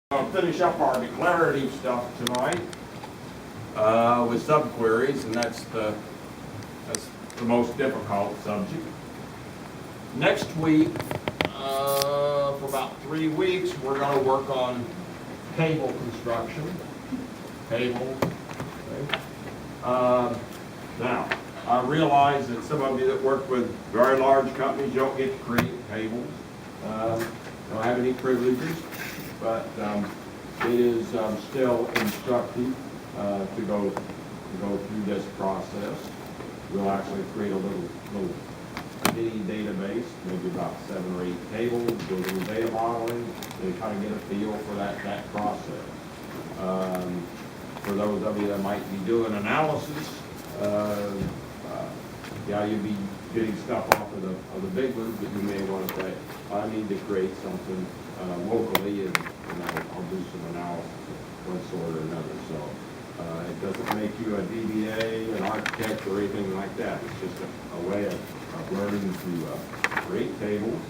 I'll finish up our declarative stuff tonight with subqueries, and that's the most difficult subject. Next week, for about 3 weeks, we're going to work on table construction. Tables. Okay. Now, I realize that some of you that work with very large companies, you don't get to create tables. Don't have any privileges, but it is still instructive to go through this process. We'll actually create a little mini database, maybe about 7 or 8 tables, do a little data modeling, and kind of get a feel for that process. For those of you that might be doing analysis, yeah, you'll be getting stuff off of the big ones, but you may want to say, I need to create something locally, and I'll do some analysis of one sort or another. So it doesn't make you a DBA, an architect, or anything like that. It's just a way of learning to create tables,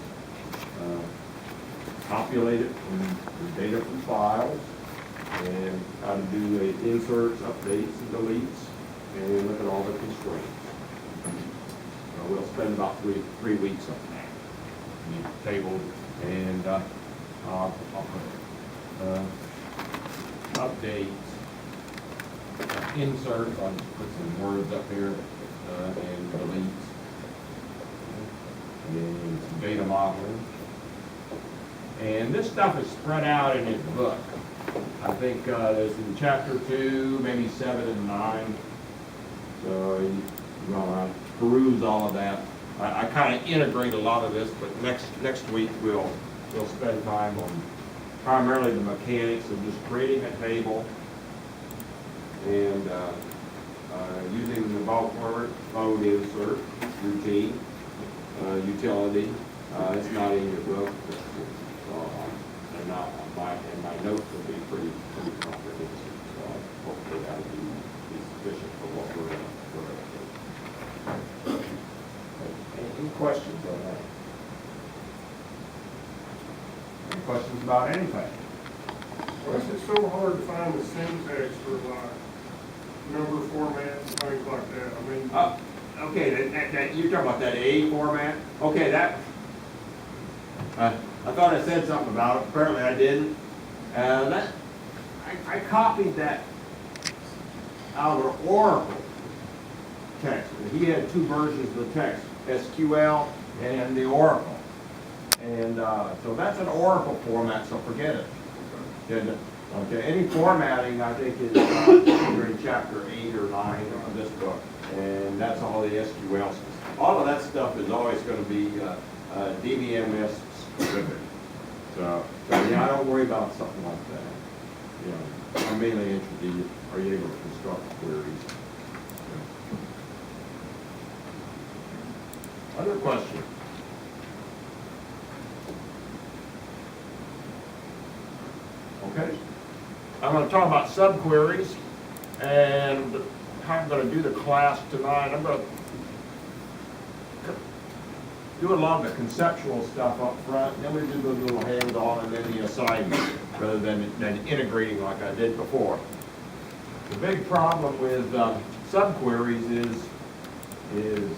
populate it from the data from files, and how to do inserts, updates, and deletes, and look at all the constraints. We'll spend about three weeks on that. Tables and I'll put updates, inserts. I'll just put some words up here and deletes, and some data modeling. And this stuff is spread out in his book. I think there's in chapter 2, maybe 7 and 9. So you want to peruse all of that. I kind of integrate a lot of this, but next week we'll spend time on primarily the mechanics of just creating a table and using the bulk mode insert routine, utility. It's not in your book, and my notes will be pretty comprehensive. So hopefully that'll be sufficient for what we're going to do. Any questions on that? Any questions about anything? Well, it's so hard to find the syntax for like number formats and things like that. I mean, Okay, that you're talking about that A format? Okay, that, I thought I said something about it. Apparently I didn't. I copied that out of an Oracle text. He had 2 versions of the text, SQL and the Oracle. And so that's an Oracle format, so forget it. Okay, any formatting, I think, is either in chapter 8 or 9 of this book. And that's all the SQL stuff. All of that stuff is always going to be DBMS specific. So yeah, I don't worry about something like that. You know, I'm mainly interested in, are you able to construct queries? Other questions? Okay. I'm going to talk about subqueries, and how I'm going to do the class tonight. I'm going to do a lot of the conceptual stuff up front, and then we do the little hands-on and then the assignment, rather than integrating like I did before. The big problem with subqueries is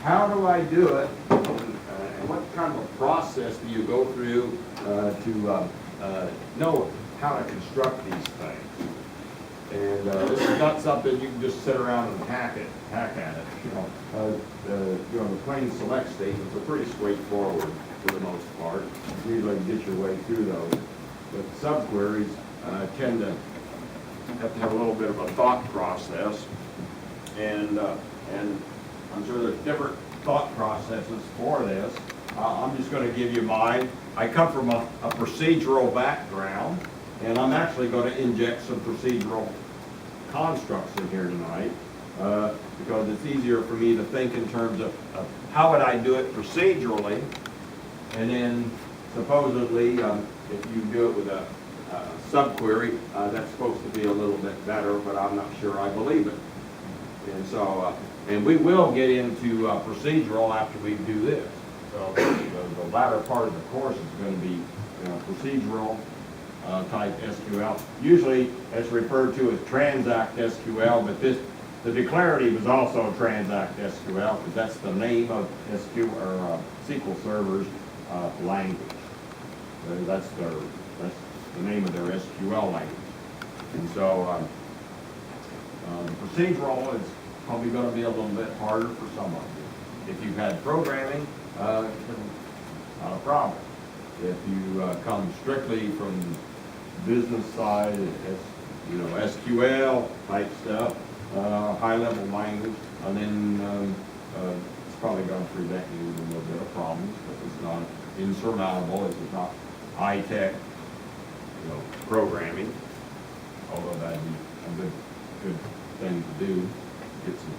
how do I do it, and what kind of a process do you go through to know how to construct these things? And this is not something you can just sit around and hack at it. The plain select statements are pretty straightforward for the most part. You usually get your way through those. But subqueries tend to have to have a little bit of a thought process, and I'm sure there's different thought processes for this. I'm just going to give you mine. I come from a procedural background, and I'm actually going to inject some procedural constructs in here tonight because it's easier for me to think in terms of how would I do it procedurally, and then supposedly if you do it with a subquery, that's supposed to be a little bit better, but I'm not sure I believe it. And so, and we will get into procedural after we do this. So the latter part of the course is going to be procedural, type SQL. Usually it's referred to as transact SQL, but the declarative is also transact SQL because that's the name of SQL Server's language. That's the name of their SQL language. And so procedural is probably going to be a little bit harder for some of you. If you've had programming, not a problem. If you come strictly from business side, SQL type stuff, high-level language, and then it's probably going to present you with a little bit of problems, but it's not insurmountable. It's not high-tech, programming. Although that'd be a good thing to do, get some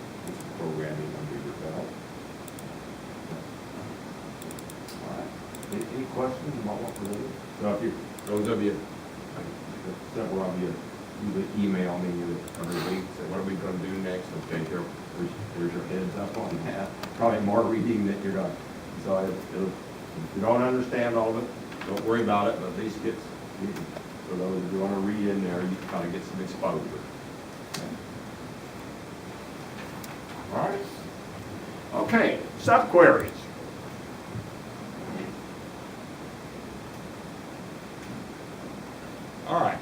programming under your belt. All right. Any questions about what we're doing? So those of you, several of you, email me every week, say, what are we going to do next? Okay, here's your heads up on that. Probably more reading that you're going to. So if you don't understand all of it, don't worry about it, but at least for those who want to read in there, you kind of get some exposure. Okay. All right. Okay, subqueries. All right,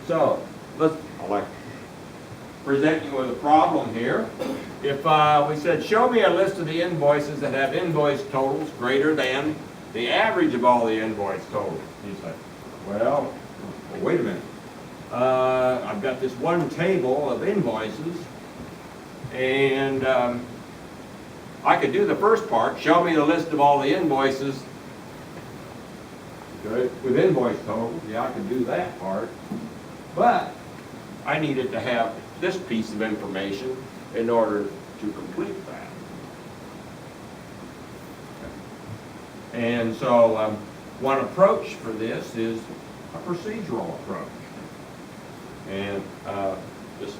so I'll like present you with a problem here. If we said, show me a list of the invoices that have invoice totals greater than the average of all the invoice totals. You say, well, wait a minute. I've got this one table of invoices, and I could do the first part, show me the list of all the invoices with invoice totals. Yeah, I could do that part, but I needed to have this piece of information in order to complete that. And so one approach for this is a procedural approach. And this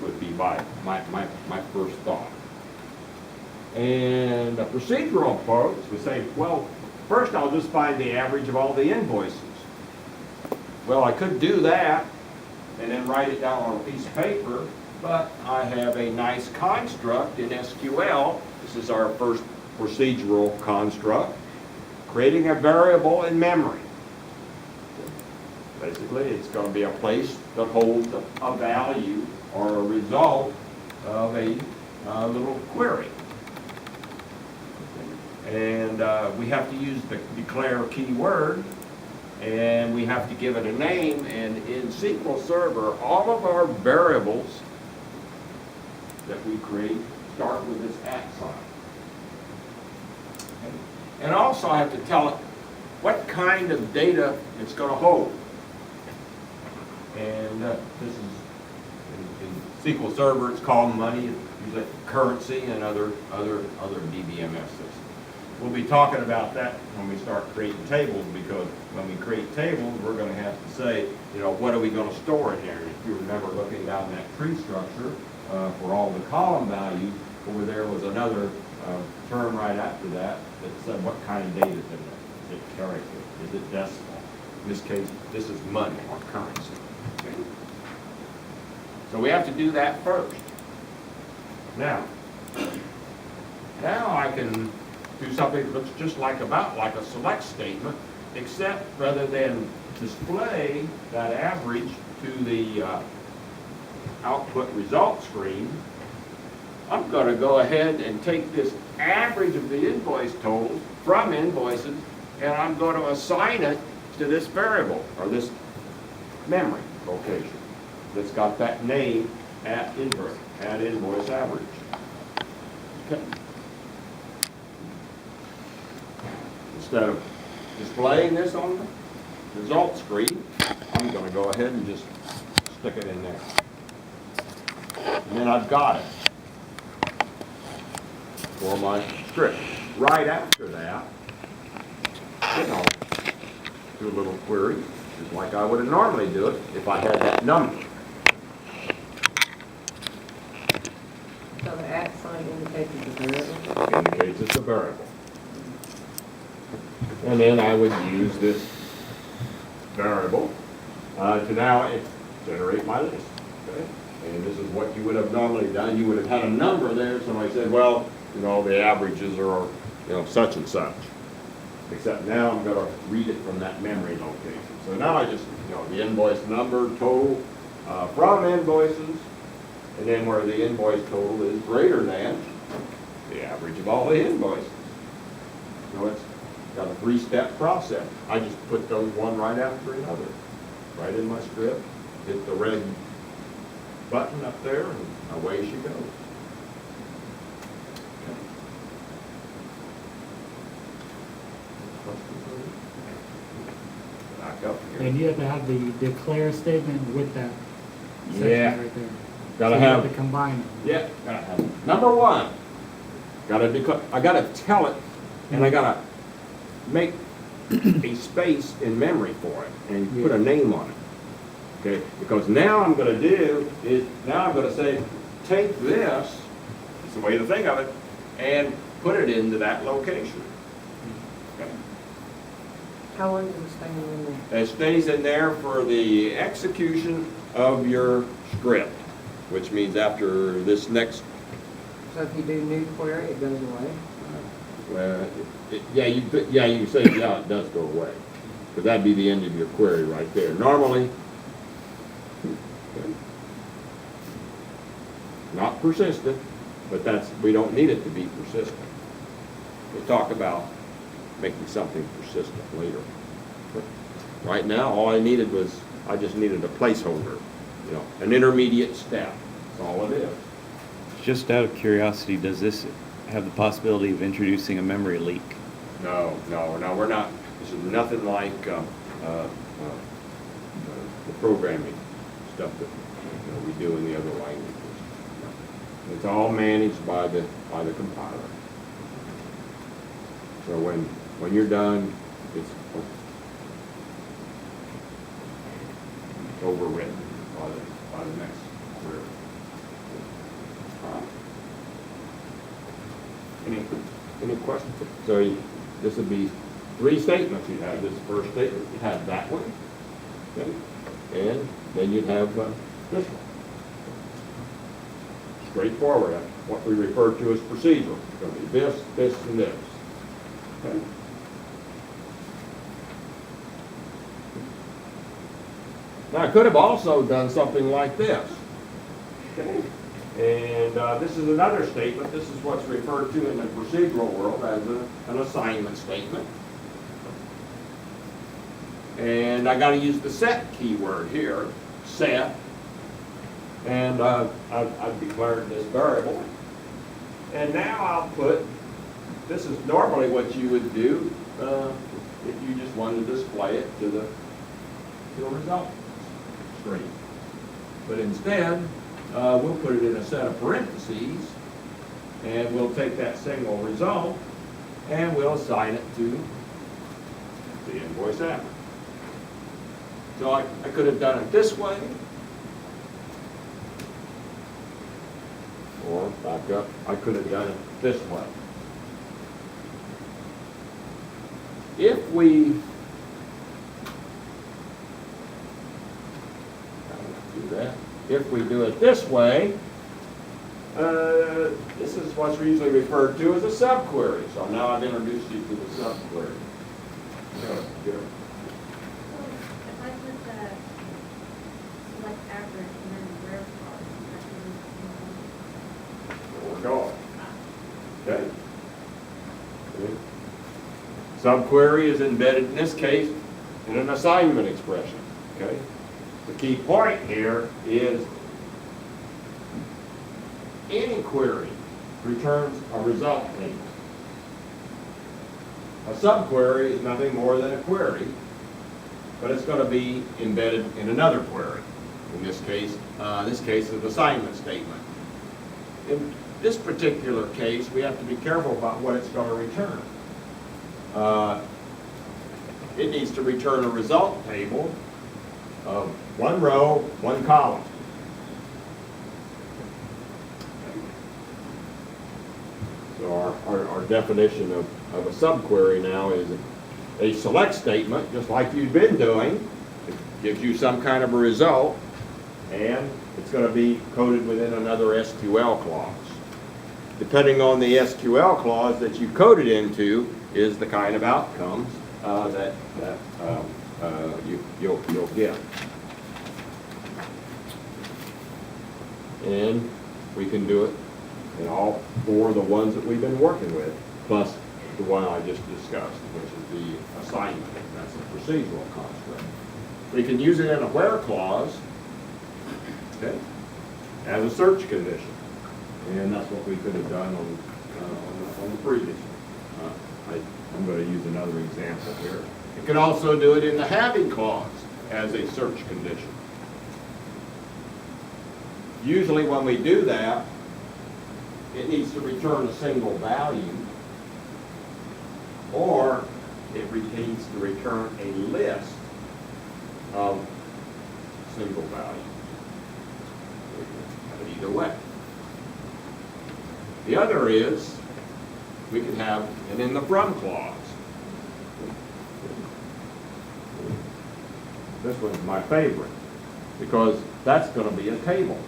would be my first thought. And a procedural approach would say, well, first I'll just find the average of all the invoices. Well, I could do that and then write it down on a piece of paper, but I have a nice construct in SQL. This is our first procedural construct, creating a variable in memory. Basically, it's going to be a place that holds a value or a result of a little query. And we have to use the declare keyword, and we have to give it a name. And in SQL Server, all of our variables that we create start with this @ sign. And also I have to tell it what kind of data it's going to hold. And this is, in SQL Server, it's called money, usually currency, and other DBMS systems. We'll be talking about that when we start creating tables, because when we create tables, we're going to have to say, what are we going to store in there? And if you remember looking down that tree structure for all the column values, over there was another term right after that that said what kind of data is in there. Is it character? Is it decimal? In this case, this is money or currency. Okay? So we have to do that first. Now I can do something that looks just like a select statement, except rather than display that average to the output result screen, I'm going to go ahead and take this average of the invoice totals from invoices, and I'm going to assign it to this variable, or this memory location that's got that name at invoice average. Okay. Instead of displaying this on the result screen, I'm going to go ahead and just stick it in there. And then I've got it for my script. Right after that, do a little query, just like I would have normally do it if I had that number. So the @ sign indicates it's a variable? Indicates it's a variable. And then I would use this variable to now generate my list. Okay? And this is what you would have normally done. You would have had a number there. Somebody said, well, you know, the averages are, you know, such and such. Except now I'm going to read it from that memory location. So now I just, you know, the invoice number, total from invoices, and then where the invoice total is greater than the average of all the invoices. So it's got a 3-step process. I just put those one right after another, right in my script, hit the red button up there, and away she goes. Back up here. And you have to have the declare statement with that section Yeah. right there. Gotta So you have, to combine them. yeah, gotta have it. Number one, I gotta tell it, and I gotta make a space in memory for it, and put a name on it. Okay, because now I'm gonna do is, now I'm gonna say, take this, it's the way to think of it, and put it into that location. Okay. How long does it stay in there? It stays in there for the execution of your script, which means after this next, So if you do new query, it goes away? well, yeah, you say, yeah, it does go away. But that'd be the end of your query right there. Normally, not persistent, but we don't need it to be persistent. We'll talk about making something persistent later. But right now, all I just needed a placeholder, you know, an intermediate step. That's all it is. Just out of curiosity, does this have the possibility of introducing a memory leak? No, we're not. This is nothing like the programming stuff that we do in the other languages. It's all managed by the compiler. So when you're done, it's overwritten by the next query. Any questions? So this would be 3 statements. You'd have this first statement, you'd have that one, okay? And then you'd have this one. Straightforward. That's what we refer to as procedural. It's going to be this, and this. Okay? Now I could have also done something like this. Okay? And this is another statement. This is what's referred to in the procedural world as an assignment statement. And I got to use the set keyword here, set. And I've declared this variable. And now I'll put, this is normally what you would do if you just wanted to display it to the result screen. But instead, we'll put it in a set of parentheses, and we'll take that single result, and we'll assign it to the invoice average. So I could have done it this way, or back up, I could have done it this way. If we do that, if we do it this way, this is what's usually referred to as a subquery. So now I've introduced you to the subquery. Good. If I put the select average and then the where There we go. Okay. Okay. Subquery is embedded in this case in an assignment expression. Okay. The key point here is any query returns a result table. A subquery is nothing more than a query, but it's going to be embedded in another query. In this case is an assignment statement. In this particular case, we have to be careful about what it's going to return. It needs to return a result table of 1 row, 1 column. So our definition of a subquery now is a select statement, just like you've been doing, It gives you some kind of a result, and it's going to be coded within another SQL clause. Depending on the SQL clause that you code it into is the kind of outcomes that you'll get. And we can do it in all four of the ones that we've been working with, plus the one I just discussed, which is the assignment. That's a procedural construct. We can use it in a where clause, okay, as a search condition. And that's what we could have done on the previous one. I'm going to use another example here. You can also do it in the having clause as a search condition. Usually when we do that, it needs to return a single value, or it needs to return a list of single values. We can have it either way. The other is, we can have it in the from clause. This one's my favorite, because that's going to be a table.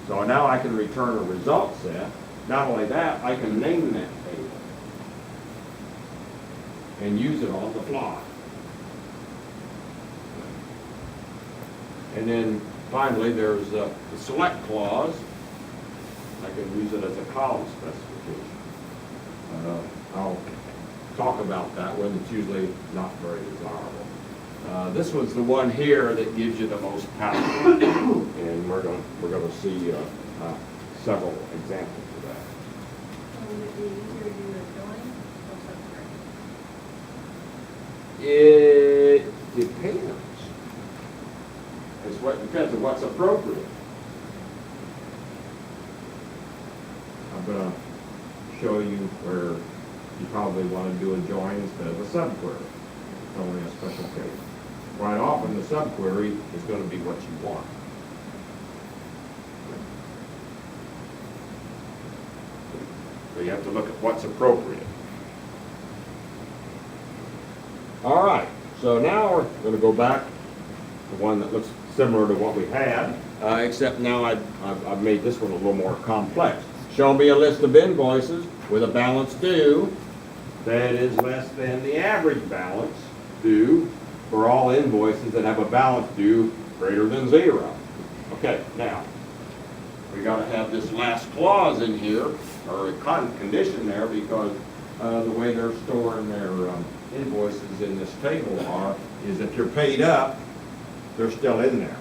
So now I can return a result set. Not only that, I can name that table and use it on the fly. And then finally, there's the select clause. I can use it as a column specification. I'll talk about that one. It's usually not very desirable. This one's the one here that gives you the most power, and we're going to see several examples of that. So would it be easier to do a join or subtract? It depends. Depends on what's appropriate. I'm going to show you where you probably want to do a join instead of a subquery. It's only a special case. Quite often, the subquery is going to be what you want. So you have to look at what's appropriate. All right, so now we're going to go back to one that looks similar to what we had, except now I've made this one a little more complex. Show me a list of invoices with a balance due that is less than the average balance due for all invoices that have a balance due greater than 0. Okay, now, we got to have this last clause in here, or a condition there, because the way they're storing their invoices in this table is if you're paid up, they're still in there.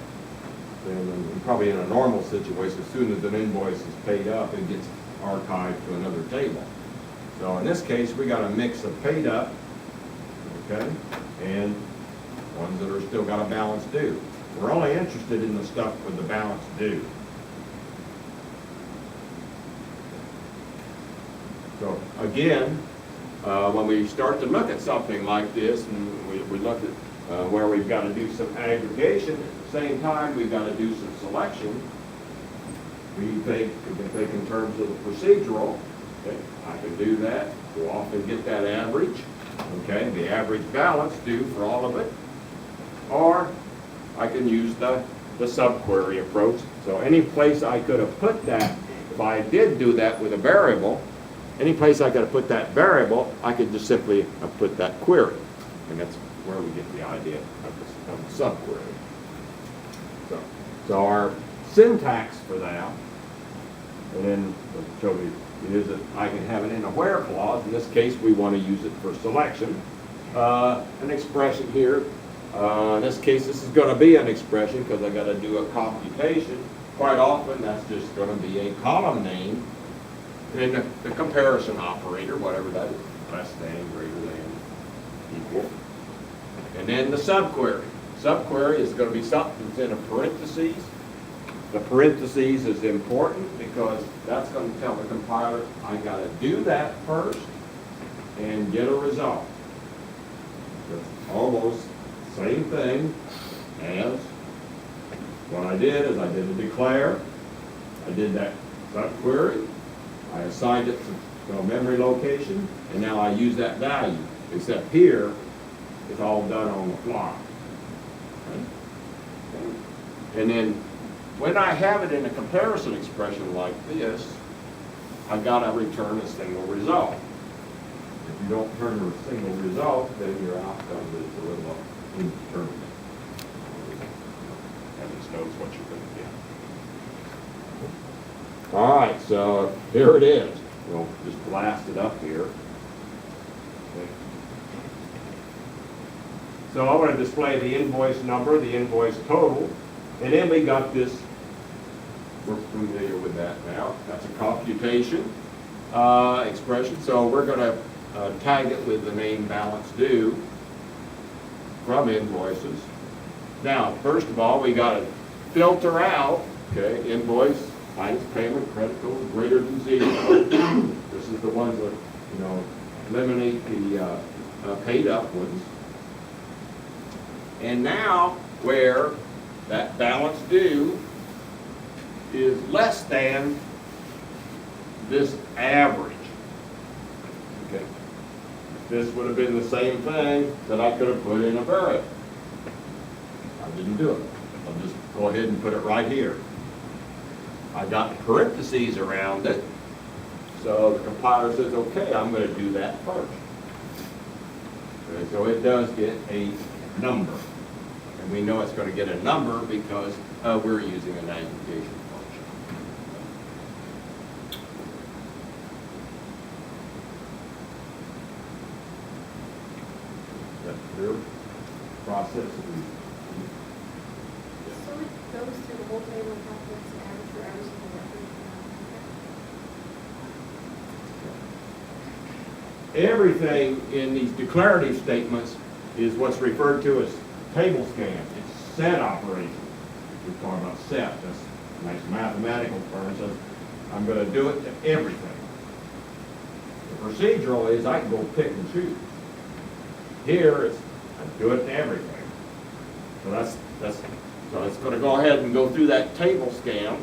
And probably in a normal situation, as soon as an invoice is paid up, it gets archived to another table. So in this case, we got a mix of paid up, okay, and ones that are still got a balance due. We're only interested in the stuff with the balance due. So again, when we start to look at something like this, and we look at where we've got to do some aggregation, at the same time we've got to do some selection, we can think in terms of the procedural. Okay, I can do that, go off and get that average, okay, the average balance due for all of it, or I can use the subquery approach. So any place I could have put that, if I did do that with a variable, any place I could have put that variable, I could just simply have put that query. And that's where we get the idea of the subquery. So our syntax for that, and then I'll show you, is that I can have it in a where clause. In this case, we want to use it for selection. An expression here. In this case, this is going to be an expression because I've got to do a computation. Quite often, that's just going to be a column name. And the comparison operator, whatever that is, less than, greater than, equal. And then the subquery. Subquery is going to be something that's in a parentheses. The parentheses is important because that's going to tell the compiler, I got to do that first and get a result. It's almost the same thing as what I did is I did a declare. I did that subquery. I assigned it to a memory location, and now I use that value. Except here, it's all done on the fly. And then when I have it in a comparison expression like this, I gotta return a single result. If you don't return a single result, then your outcome is a little indeterminate. And just knows what you're gonna get. All right, so here it is. We'll just blast it up here. Okay. So I want to display the invoice number, the invoice total, and then we got this, we're familiar with that now. That's a computation expression, so we're going to tag it with the name balance due from invoices. Now, first of all, we got to filter out, okay, invoice minus payment, credit code greater than 0. This is the ones that, eliminate the paid up ones. And now, where that balance due is less than this average. Okay. This would have been the same thing that I could have put in a variable. I didn't do it. I'll just go ahead and put it right here. I got parentheses around it, so the compiler says, okay, I'm going to do that first. Okay, so it does get a number. And we know it's going to get a number because we're using an aggregation function. That's clear process. So it goes through the whole table and calculates the average for every single record. Everything in these declarative statements is what's referred to as table scan. It's set operation. We're talking about set. That's a nice mathematical term. Says I'm going to do it to everything. The procedural is I can go pick and choose. Here it's I do it to everything. So so it's going to go ahead and go through that table scan,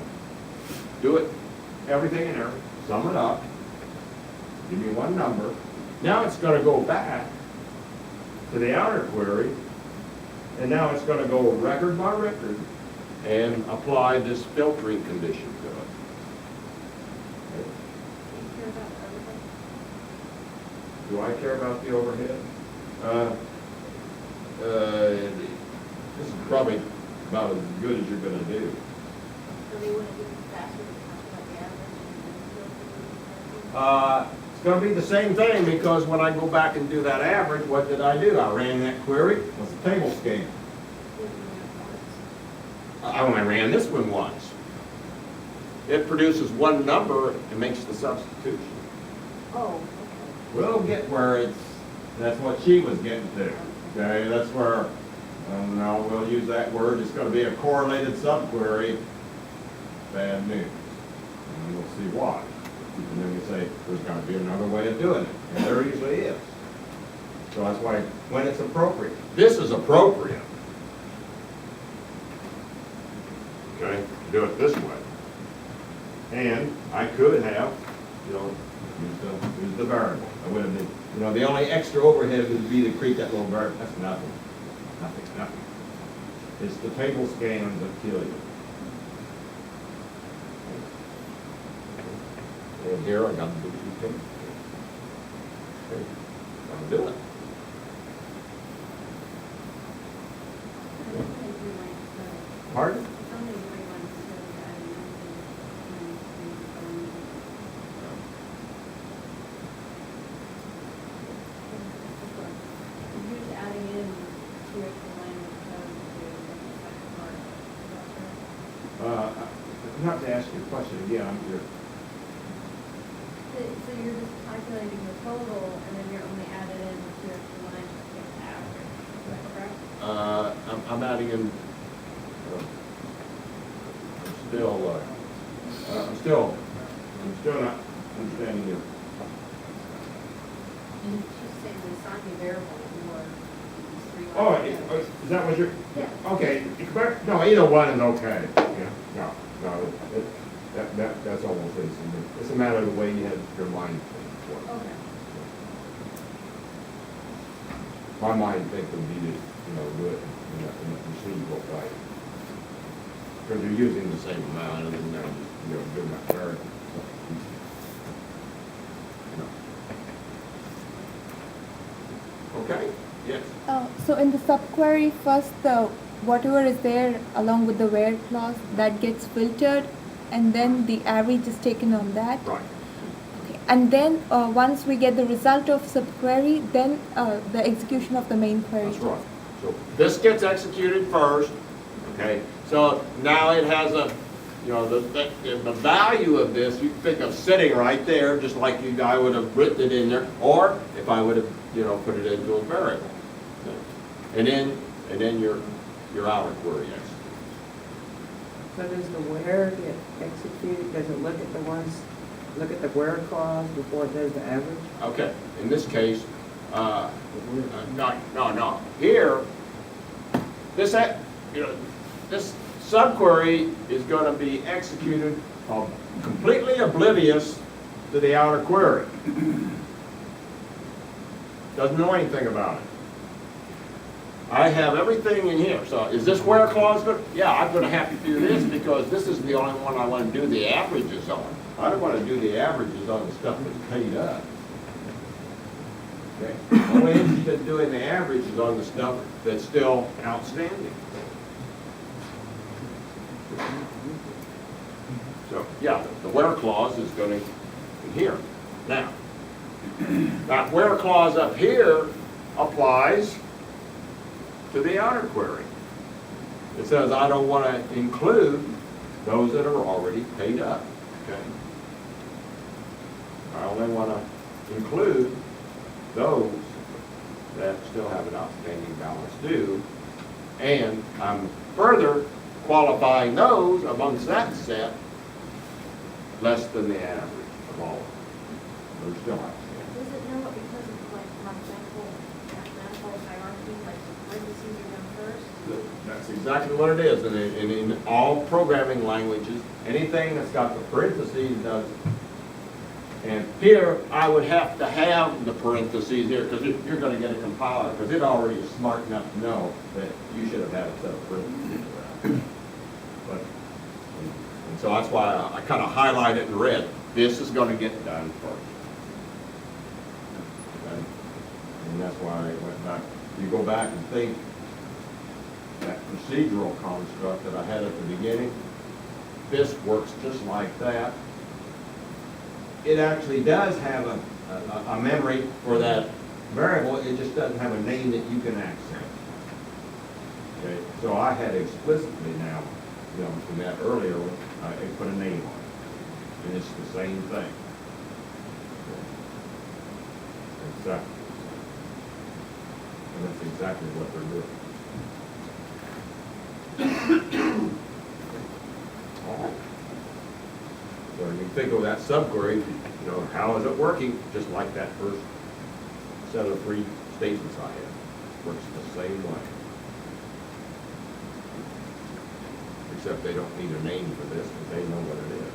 do it everything in there, sum it up, give me one number. Now it's going to go back to the outer query. And now it's going to go record by record and apply this filtering condition to it. Care about everything? Do I care about the overhead? This is probably about as good as you're going to do. So they wouldn't do it faster to calculate the average? It's going to be the same thing because when I go back and do that average, what did I do? I ran that query with the table scan. I only ran this one once. It produces one number and makes the substitution. Oh, okay. We'll get where that's what she was getting to. Okay, that's where, now we'll use that word, it's going to be a correlated subquery. Bad news. And we'll see why. And then we say, there's got to be another way of doing it. And there usually is. So that's why, when it's appropriate. This is appropriate. Okay, do it this way. And I could have, use the variable. I would have been, the only extra overhead would be to create that little variable. That's nothing. Nothing. It's the table scans that kill you. And here I got to do the table. Okay, I'm doing it. Pardon? Not to ask you a question again, I'm here. So you're just calculating the total, and then you're only adding in the 2 extra lines to get the average, is that correct? I'm adding in, I'm still not understanding you. She's saying the assigning variable for these 3 Oh, lines. is that what you're? Yeah. Okay, no, either one is okay. Yeah, no, that's almost easy. It's a matter of the way you have your mind think. Okay. My mind think would be to, do it in the procedure. because you're using the same amount, and then, doing that variable. Okay, yes. So in the subquery, first whatever is there along with the where clause, that gets filtered, and then the average is taken on that. Right. Okay. And then once we get the result of subquery, then the execution of the main query. That's right. So this gets executed first, okay? So now it has a, the value of this, you think of sitting right there, just like I would have written it in there, or if I would have, put it into a variable. Okay. And then your outer query executes. So does the where get executed, does it look at the where clause before it does the average? Okay, in this case, no. Here, this subquery is going to be executed completely oblivious to the outer query. Doesn't know anything about it. I have everything in here. So is this where clause good? Yeah, I'm going to have to do this because this is the only one I want to do the averages on. I don't want to do the averages on the stuff that's paid up. Okay. Only interested in doing the averages on the stuff that's still outstanding. So, yeah, the where clause is going to be here. Now, that where clause up here applies to the outer query. It says I don't want to include those that are already paid up. Okay. I only want to include those that still have an outstanding balance due, and I'm further qualifying those amongst that set less than the average of all of them. They're still outstanding. Does it know it because of like mathematical hierarchy, like the parentheses are done first? That's exactly what it is, and in all programming languages, anything that's got the parentheses does. And here, I would have to have the parentheses here, because you're going to get a compiler, because it already is smart enough to know that you should have had a set of parentheses around. But, and so that's why I kind of highlight it in red. This is going to get done first. Okay? And that's why I went back. You go back and think that procedural construct that I had at the beginning, this works just like that. It actually does have a memory for that variable, it just doesn't have a name that you can access. Okay, so I had explicitly now, from that earlier, I put a name on it, and it's the same thing. Exactly. And that's exactly what they're doing. All right. So you think of that subquery, how is it working? Just like that first set of 3 statements I had. Works the same way. Except they don't need a name for this, because they know what it is.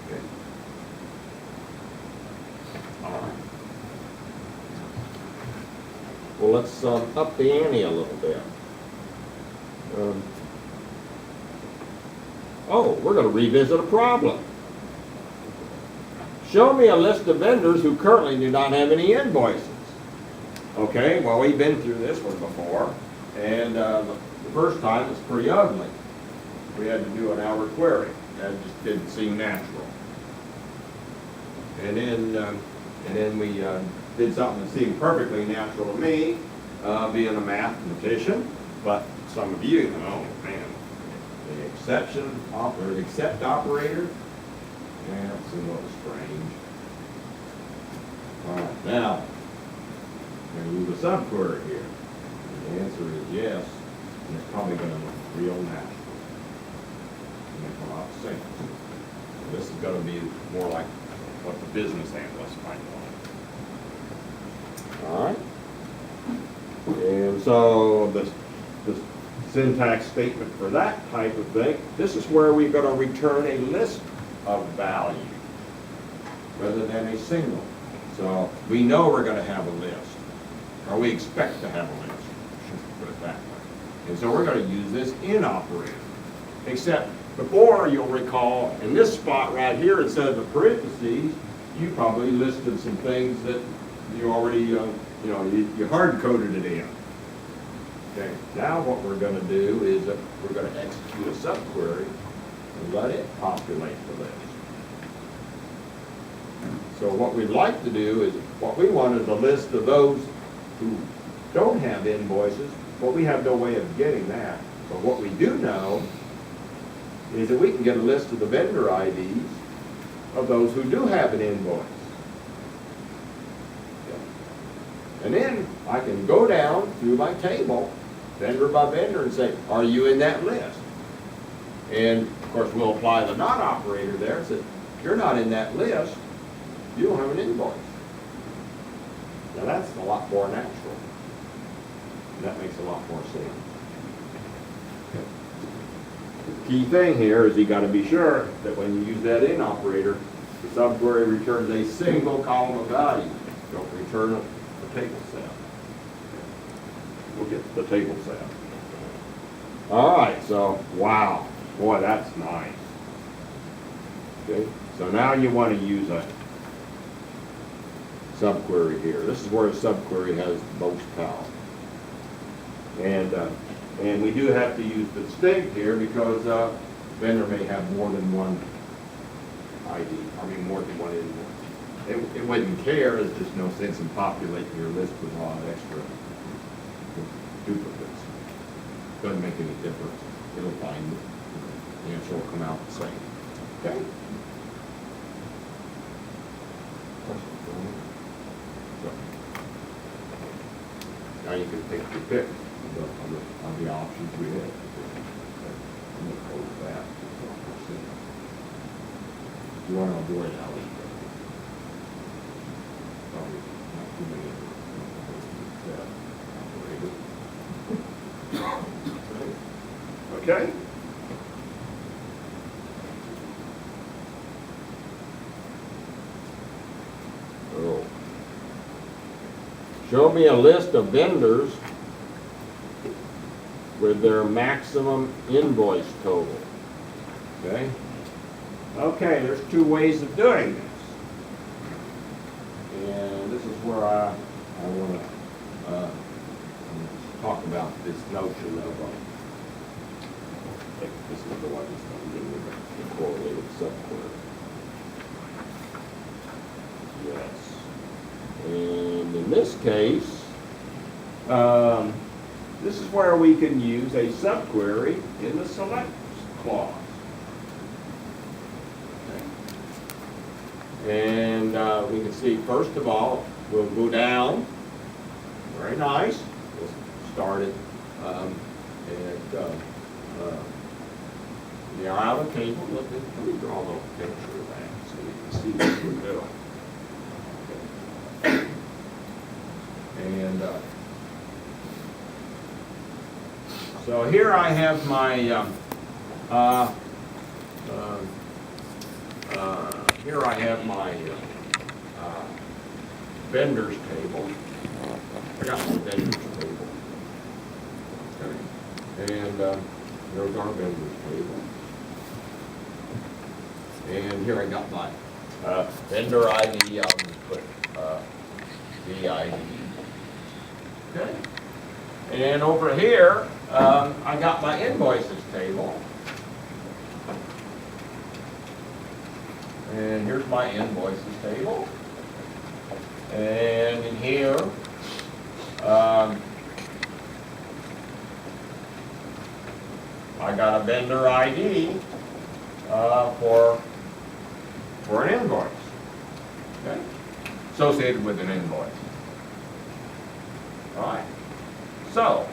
Okay. All right. Well, let's up the ante a little bit. We're going to revisit a problem. Show me a list of vendors who currently do not have any invoices. Okay, well, we've been through this one before, and the first time was pretty ugly. We had to do an outer query. That just didn't seem natural. And then we did something that seemed perfectly natural to me, being a mathematician, but some of you know, man, the except operator, yeah, that's a little strange. All right, now, we're going to do the subquery here. The answer is yes, and it's probably going to look real natural. Make a lot of sense. So this is going to be more like what the business analyst might want. All right. And so the syntax statement for that type of thing, this is where we're going to return a list of value rather than a single. So we know we're going to have a list, or we expect to have a list, put it that way. And so we're going to use this in operator. Except before, you'll recall, in this spot right here, instead of the parentheses, you probably listed some things that you already, you hard-coded it in. Okay, now what we're gonna do is that we're gonna execute a subquery and let it populate the list. So what we'd like to do is, what we want is a list of those who don't have invoices, but we have no way of getting that. But what we do know is that we can get a list of the vendor IDs of those who do have an invoice. And then I can go down through my table, vendor by vendor, and say, are you in that list? And of course, we'll apply the not operator there and say, if you're not in that list, you don't have an invoice. Now that's a lot more natural. And that makes a lot more sense. Key thing here is you got to be sure that when you use that in operator, the subquery returns a single column of value. Don't return a table set. We'll get the table set. All right, so wow, boy, that's nice. Okay, so now you want to use a subquery here. This is where a subquery has the most power. And we do have to use the distinct here because vendor may have more than one ID, more than one invoice. It wouldn't care, there's just no sense in populating your list with a lot of extra duplicates. Doesn't make any difference. It'll find it. The answer will come out the same. Okay? So, now you can pick your pick of the options we have. I'm going to close that. You want to avoid Ali. Probably not too many of that. Okay? So, show me a list of vendors with their maximum invoice total. Okay? Okay, there's two ways of doing this. And this is where I want to talk about this notion of, I think this is the one that's going to give me the correlated subquery. Yes. And in this case, this is where we can use a subquery in the select clause. Okay. And we can see, first of all, we'll go down. Very nice. We'll start it at the outer table. Let me draw a little picture of that so you can see what we're doing. Okay. And so here I have my vendors table. I got my vendors table. Okay. And there's our vendors table. And here I got my vendor ID. I'll just put VID. Okay. And over here, I got my invoices table. And here's my invoices table. And in here, I got a vendor ID for an invoice. Okay? Associated with an invoice. All right. So,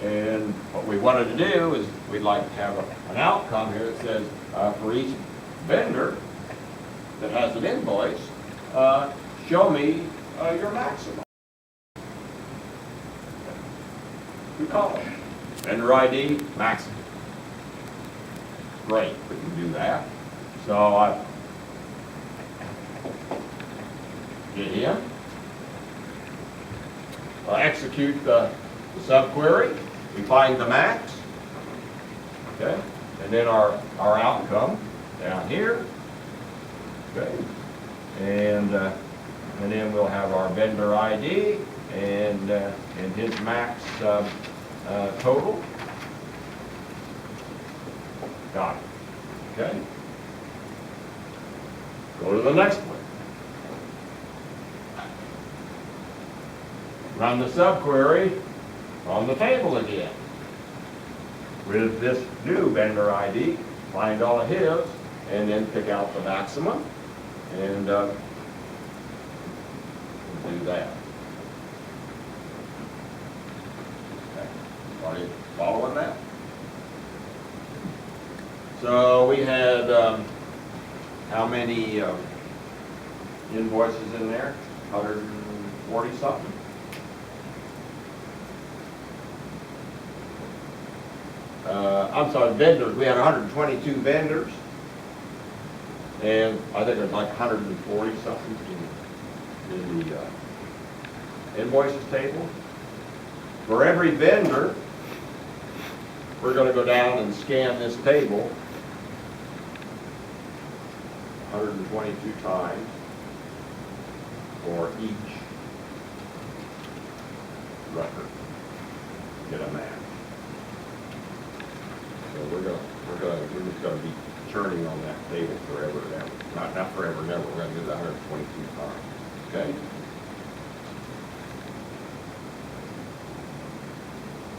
and what we wanted to do is we'd like to have an outcome here that says for each vendor that has an invoice, show me your maximum. We call it vendor ID maximum. Great, we can do that. So I get in. I'll execute the subquery. We find the max. Okay, and then our outcome down here. Okay, and then we'll have our vendor ID and his max total. Got it. Okay. Go to the next one. Run the subquery on the table again. With this new vendor ID, find all of his, and then pick out the maximum, and do that. Okay. Are you following that? So we had how many invoices in there? 140 something? I'm sorry, vendors. We had 122 vendors. And I think there's like 140 something in the invoices table. For every vendor, we're going to go down and scan this table 122 times for each record. Get a match. So we're just going to be churning on that table forever and ever. Not forever and ever. We're going to do that 122 times. Okay.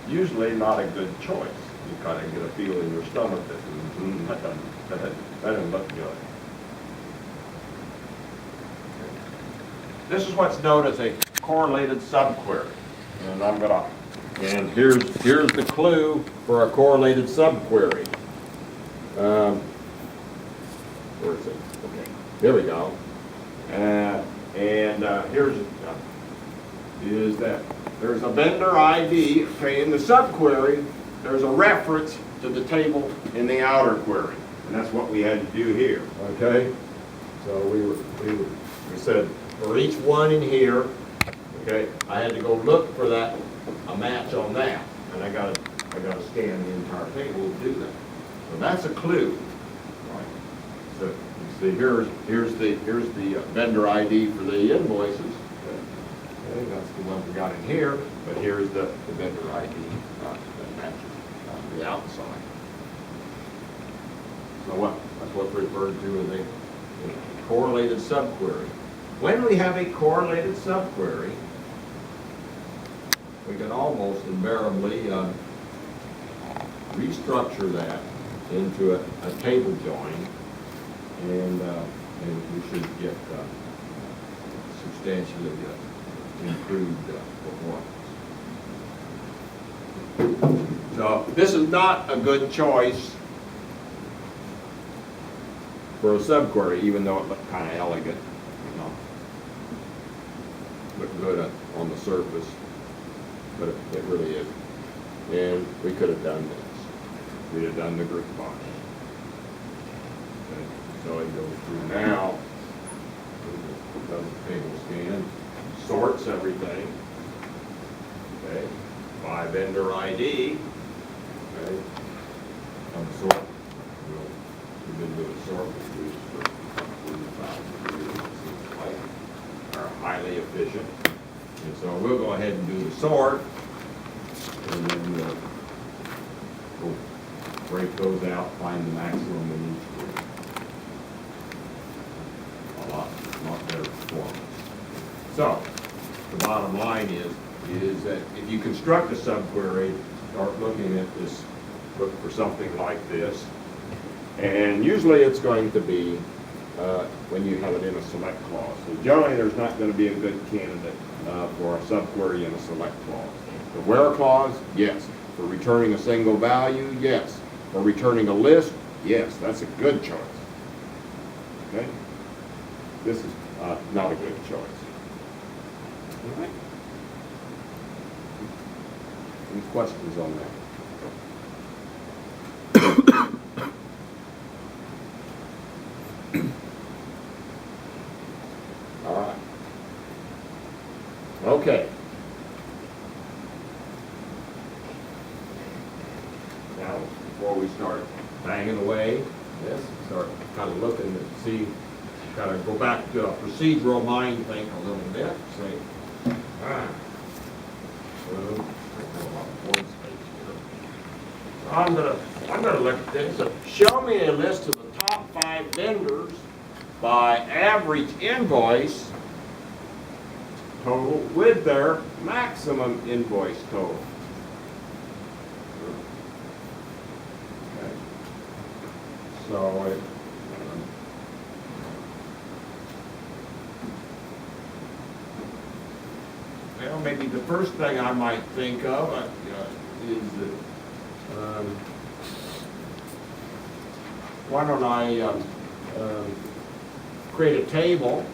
Usually not a good choice. You kind of get a feel in your stomach that that doesn't look good. This is what's known as a correlated subquery, and here's the clue for a correlated subquery. Where is it? Okay, here we go. Here's is that there's a vendor ID. Okay, in the subquery, there's a reference to the table in the outer query, and that's what we had to do here. Okay, so we said for each one in here, okay, I had to go look for that a match on that, and I got to scan the entire table to do that. So that's a clue, right? So you see, here's the vendor ID for the invoices. Okay, that's the one we got in here, but here's the vendor ID that matches on the outside. So that's what's referred to as a correlated subquery. When we have a correlated subquery, we can almost invariably restructure that into a table join, and we should get substantially improved performance. So this is not a good choice for a subquery, even though it looked kind of elegant, looked good on the surface, but it really isn't. And we could have done this. We'd have done the group box. Okay. So it goes through now, does the table scan, sorts everything, okay, by vendor ID, okay, sort. We've been doing sort reviews for 45 years, are highly efficient. And so we'll go ahead and do the sort, and then we'll break those out, find the maximum in each group. A lot better performance. So, the bottom line is that if you construct a subquery, start looking at this, look for something like this, and usually it's going to be when you have it in a select clause. So generally there's not going to be a good candidate for a subquery in a select clause. The where clause, yes. For returning a single value, yes. For returning a list, yes. That's a good choice. Okay? This is not a good choice. All right. Any questions on that? All right. Okay. Now, before we start banging away, yes, start kind of looking to see, kind of go back to a procedural mind think a little bit, say, well, I got a lot of board space here. I'm gonna look at this. Show me a list of the top 5 vendors by average invoice total with their maximum invoice total. Okay. So well, maybe the first thing I might think of is that, why don't I create a table?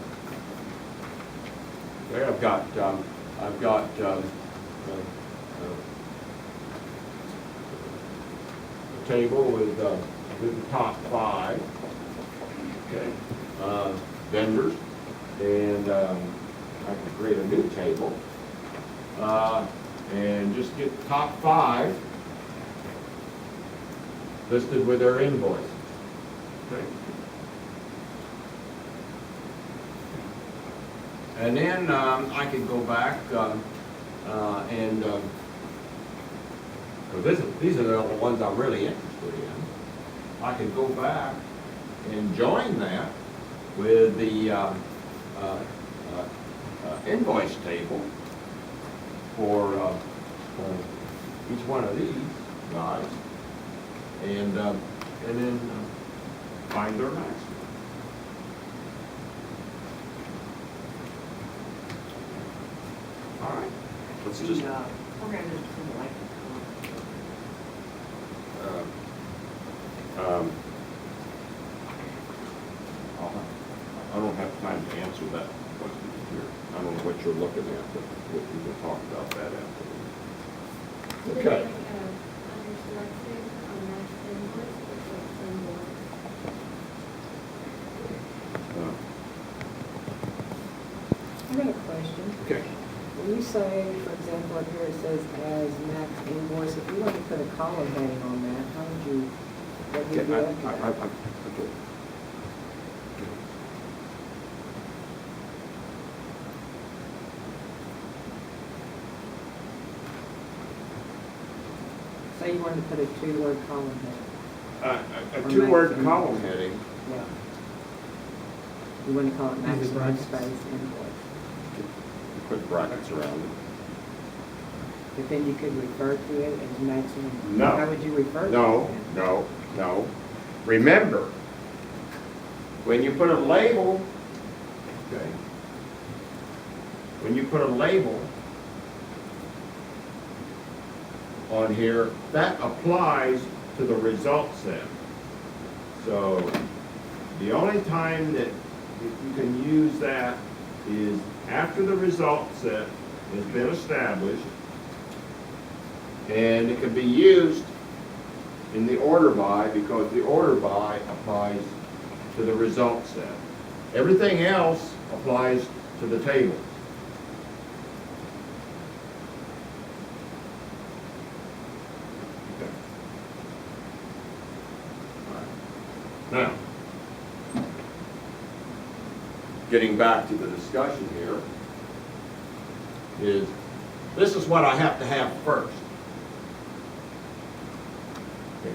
Okay, I've got a table with the top 5, okay, vendors, and I can create a new table and just get the top 5 listed with their invoices. Okay. And then I could go back and because these are the ones I'm really interested in. I could go back and join that with the invoice table for each one of these guys, and then find their maximum. All right, let's just. Programmers don't like I don't have time to answer that question here. I don't know what you're looking at, but we can talk about that afterwards. Did Okay. they make under selected on next invoice or just invoice? I got a question. Okay. When you say, for example, up here it says as max invoice, if you want to put a column heading on that, how would you, what would you Okay, look at? okay. Say you wanted to put a 2-word column heading. A 2-word column heading. Yeah. You want to call it maximum brackets? space invoice. Put brackets around it. But then you could refer to it as maximum. No. How would you refer to it? No, then? no. Remember, when you put a label, okay, when you put a label on here, that applies to the result set. So the only time that you can use that is after the result set has been established, and it can be used in the order by because the order by applies to the result set. Everything else applies to the table. Okay. All right. Now, getting back to the discussion here, is this is what I have to have first. Okay.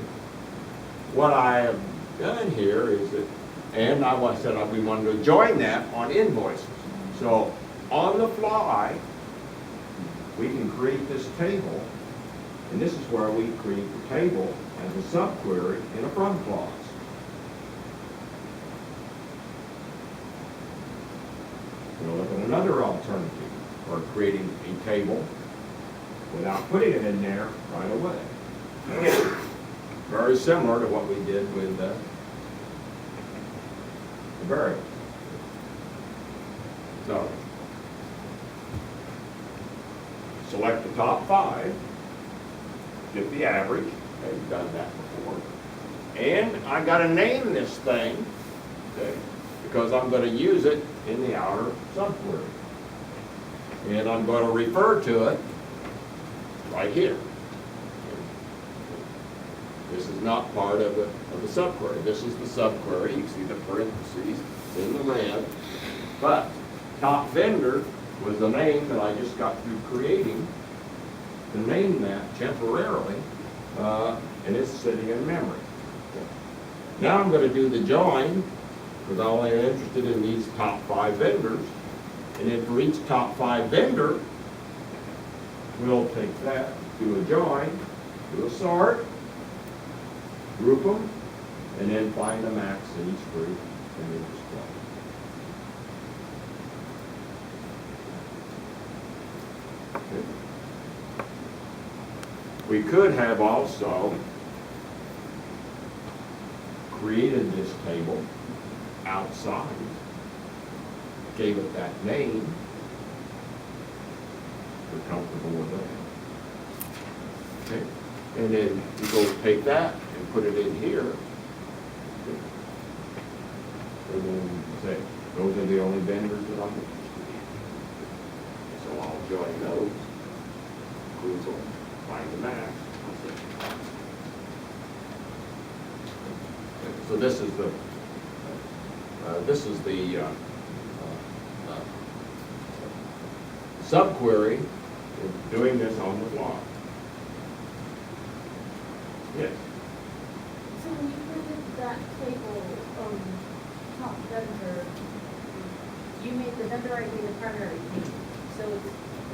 What I have done here is that, and said we wanted to join that on invoices. So on the fly, we can create this table, and this is where we create the table as a subquery in a from clause. We'll look at another alternative for creating a table without putting it in there right away. Very similar to what we did with the variable. So, select the top 5, get the average. Okay, we've done that before. And I got to name this thing, okay, because I'm going to use it in the outer subquery. And I'm going to refer to it right here. This is not part of the subquery. This is the subquery. You see the parentheses in the red. But top vendor was the name that I just got through creating to name that temporarily, and it's sitting in memory. Now I'm going to do the join, because I'm only interested in these top 5 vendors. And then for each top 5 vendor, we'll take that, do a join, do a sort, group them, and then find the max in each group, and then display. We could have also created this table outside, gave it that name. We're comfortable with that. Okay. And then you go take that and put it in here. And then say, those are the only vendors that I'm interested in. So I'll join those. Group them, find the max. So this is the subquery. We're doing this on the fly. Yes. So when you created that table of top vendor, you made the vendor ID the primary key. So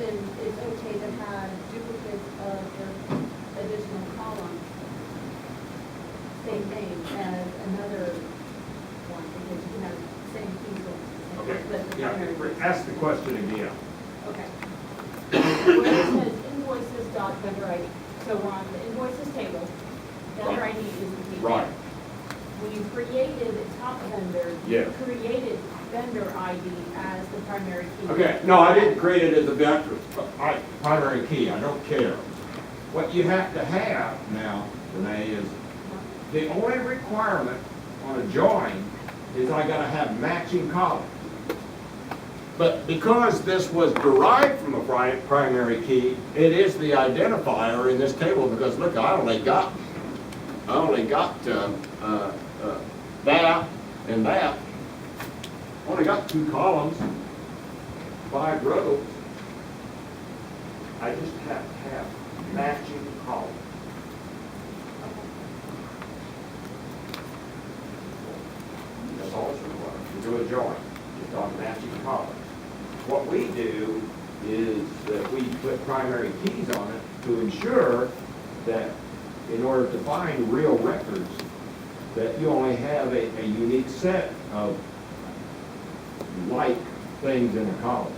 it's okay to have duplicates of the additional column, same name as another one, because you can have the same key source. Okay. But the Yeah. primary. Ask the question again. Okay. Where it says invoices dot vendor ID, so we're on the invoices table, vendor Right. ID is the key. Right. When you created top vendor, Yeah. you created vendor ID as the primary key. Okay, no, I didn't create it as a vector, primary key, I don't care. What you have to have now, Renee, is the only requirement on a join is I gotta have matching columns. But because this was derived from a primary key, it is the identifier in this table, because look, I only got that and that. Only got 2 columns, 5 rows. I just have to have matching columns. That's all it's required, to do a join, just on matching columns. What we do is that we put primary keys on it to ensure that in order to find real records, that you only have a unique set of like things in a column.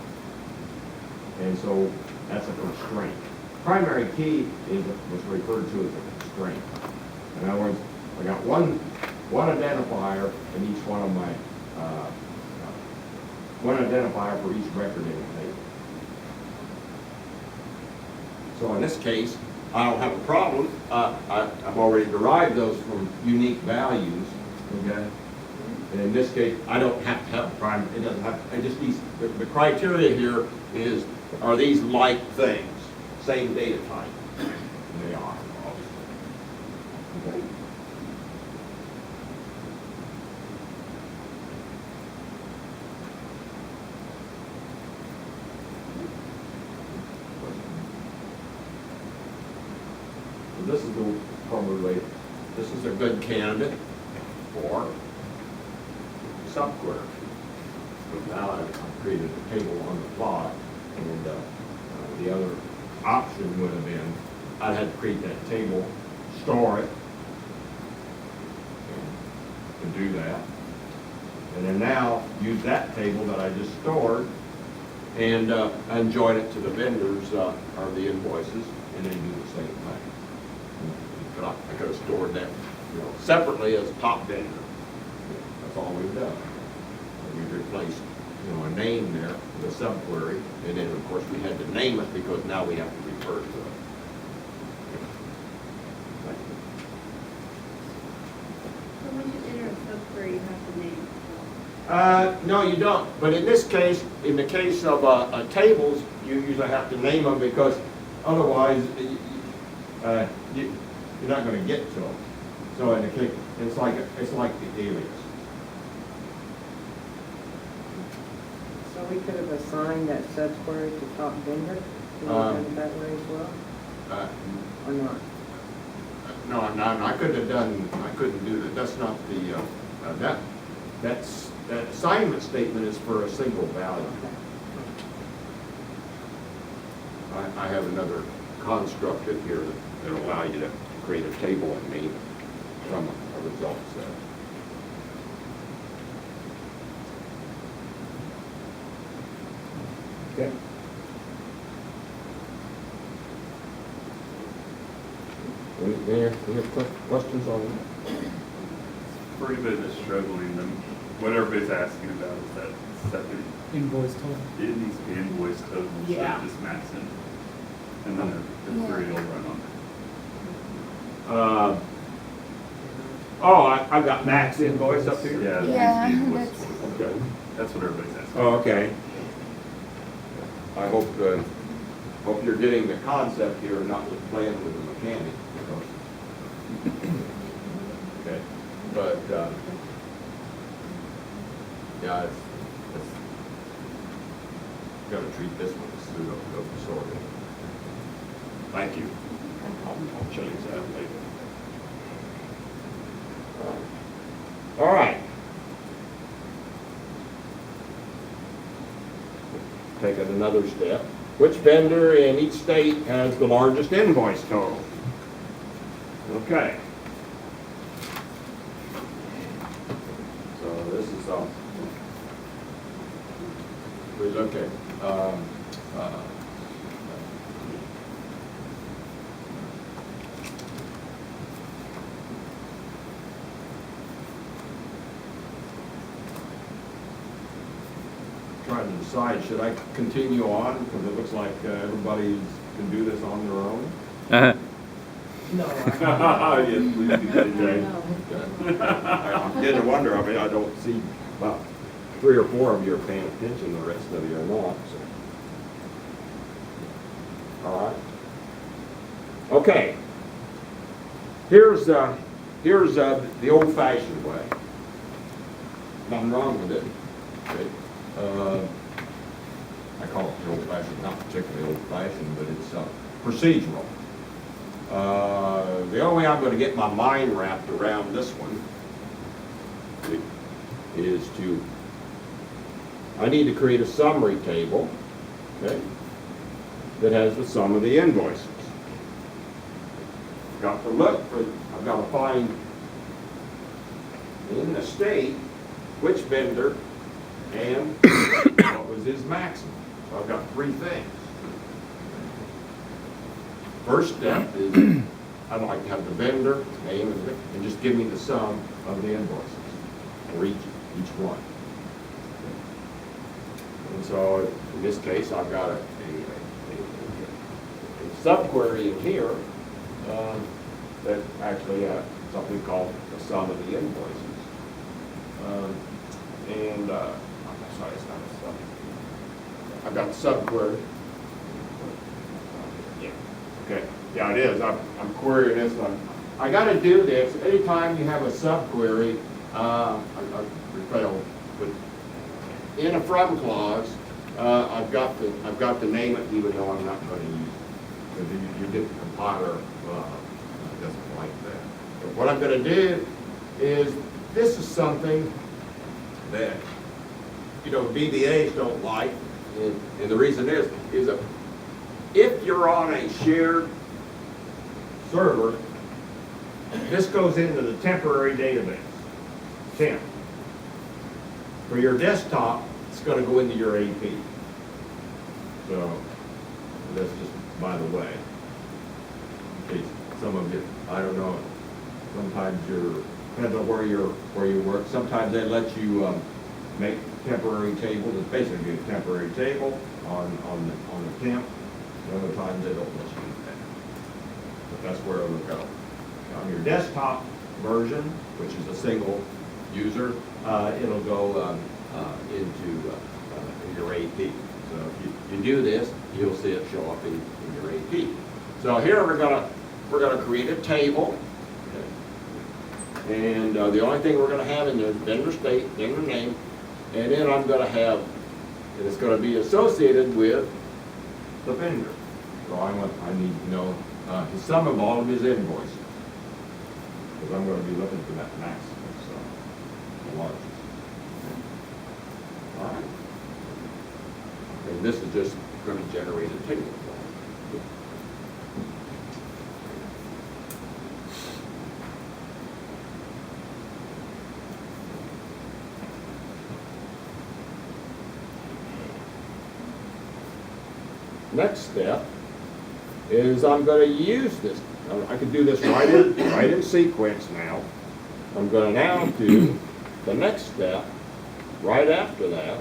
And so that's a constraint. Primary key was referred to as a constraint. In other words, I got one identifier in each one of my, one identifier for each record in the table. So in this case, I don't have a problem. I've already derived those from unique values, okay? And in this case, I don't have to have a prime, it doesn't have, I just need, the criteria here is, are these like things? Same data type? And they are, obviously. Okay. So this is this is a good candidate for subquery. So now I've created a table on the fly, and the other option would have been, I'd had to create that table, store it, and to do that. And then now use that table that I just stored and join it to the vendors or the invoices, and then do the same thing. But I could have stored that, separately as top vendor. That's all we've done. We've replaced, a name there with a subquery, and then of course we had to name it because now we have to refer to it. So when you enter a subquery, you have to name. No, you don't. But in this case, in the case of tables, you usually have to name them because otherwise you're not going to get to them. So in the case, it's like the alias. So we could have assigned that subquery to top vendor, could we have done it that way as well, Uh, or not? No, I couldn't do that, that's not the, that assignment statement is for a single value. I have another construct in here that'll allow you to create a table and name it from a result set. Okay. Any questions on that? Pretty bit of struggling, and what everybody's asking about is that second, Invoice total. it needs to be invoice total instead Yeah. of just maxing. And then the three will run on I've got max invoice up it. here? Yeah, it Yeah, needs to be invoice that's- total. Okay. That's what everybody's asking. Oh, okay. I hope you're getting the concept here, not just playing with the mechanics. Okay, but, yeah, it's gotta treat this one as pseudo sorted. Thank you. I'll change that later. All right. Taking another step. Which vendor in each state has the largest invoice total? Okay. So this is, okay. Trying to decide, should I continue on? Because it looks like everybody can do this on their own. Uh-huh. Yes, please continue. I'm beginning to wonder, I mean, I don't see, well, 3 or 4 of you are paying attention, the rest of you are not, so. All right. Okay. Here's the old-fashioned way. Nothing wrong with it. Okay. I call it the old-fashioned, not particularly old-fashioned, but it's procedural. The only way I'm going to get my mind wrapped around this one is I need to create a summary table, okay, that has the sum of the invoices. I've got to find in the state which vendor and what was his maximum. So I've got 3 things. First step is I'd like to have the vendor name and just give me the sum of the invoices for each one. And so in this case, I've got a subquery in here that actually has something called the sum of the invoices. I'm sorry, it's not a sub. I've got the subquery. Yeah. Okay. Yeah, it is. I'm querying this. I got to do this anytime you have a subquery. In a from clause, I've got to name it, even though I'm not going to use it, because you get the compiler doesn't like that. But what I'm going to do is this is something that DBAs don't like, and the reason is that if you're on a shared server, this goes into the temporary database, temp. For your desktop, it's going to go into your AP. So that's just by the way. In case some of you, I don't know, sometimes depends on where you work. Sometimes they let you make temporary tables. It's basically a temporary table on the temp. Other times they don't let you do that. But that's where it'll go. On your desktop version, which is a single user, it'll go into your AP. So if you do this, you'll see it show up in your AP. So here we're gonna create a table. Okay. And the only thing we're gonna have in there is vendor state, vendor name, and then I'm gonna have, and it's gonna be associated with the vendor. So I need to know the sum of all of his invoices. Because I'm gonna be looking for that maximum, so, the largest. All right. And this is just gonna generate a table. Next step is I'm going to use this. I can do this right in sequence now. I'm going to now do the next step right after that